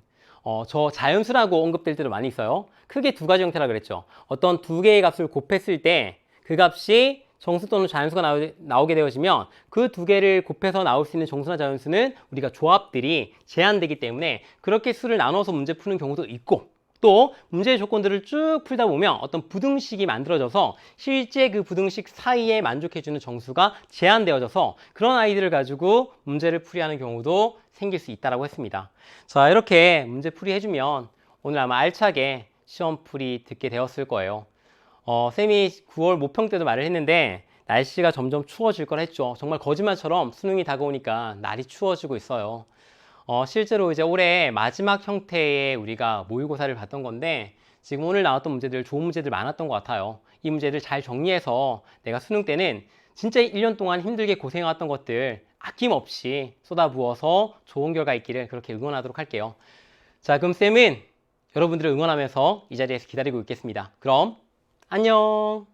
저 자연수라고 언급될 때도 많이 있어요. 크게 두 가지 형태라 그랬죠. 어떤 두 개의 값을 곱했을 때 그 값이 정수 또는 자연수가 나오게 되어지면 그 두 개를 곱해서 나올 수 있는 정수나 자연수는 우리가 조합들이 제한되기 때문에 그렇게 수를 나눠서 문제 푸는 경우도 있고, 또 문제의 조건들을 쭉 풀다 보면 어떤 부등식이 만들어져서 실제 그 부등식 사이에 만족해주는 정수가 제한되어져서 그런 아이들을 가지고 문제를 풀이하는 경우도 생길 수 있다고 했습니다. 자, 이렇게 문제 풀이 해주면 오늘 아마 알차게 시험 풀이 듣게 되었을 거예요. 쌤이 9월 모평 때도 말을 했는데 날씨가 점점 추워질 걸 했죠. 정말 거짓말처럼 수능이 다가오니까 날이 추워지고 있어요. 실제로 이제 올해 마지막 형태의 우리가 모의고사를 봤던 건데 지금 오늘 나왔던 문제들 좋은 문제들 많았던 것 같아요. 이 문제들 잘 정리해서 내가 수능 때는 진짜 1년 동안 힘들게 고생해왔던 것들 아낌없이 쏟아부어서 좋은 결과 있기를 그렇게 응원하도록 할게요. 자, 그럼 쌤은 여러분들을 응원하면서 이 자리에서 기다리고 있겠습니다. 그럼 안녕!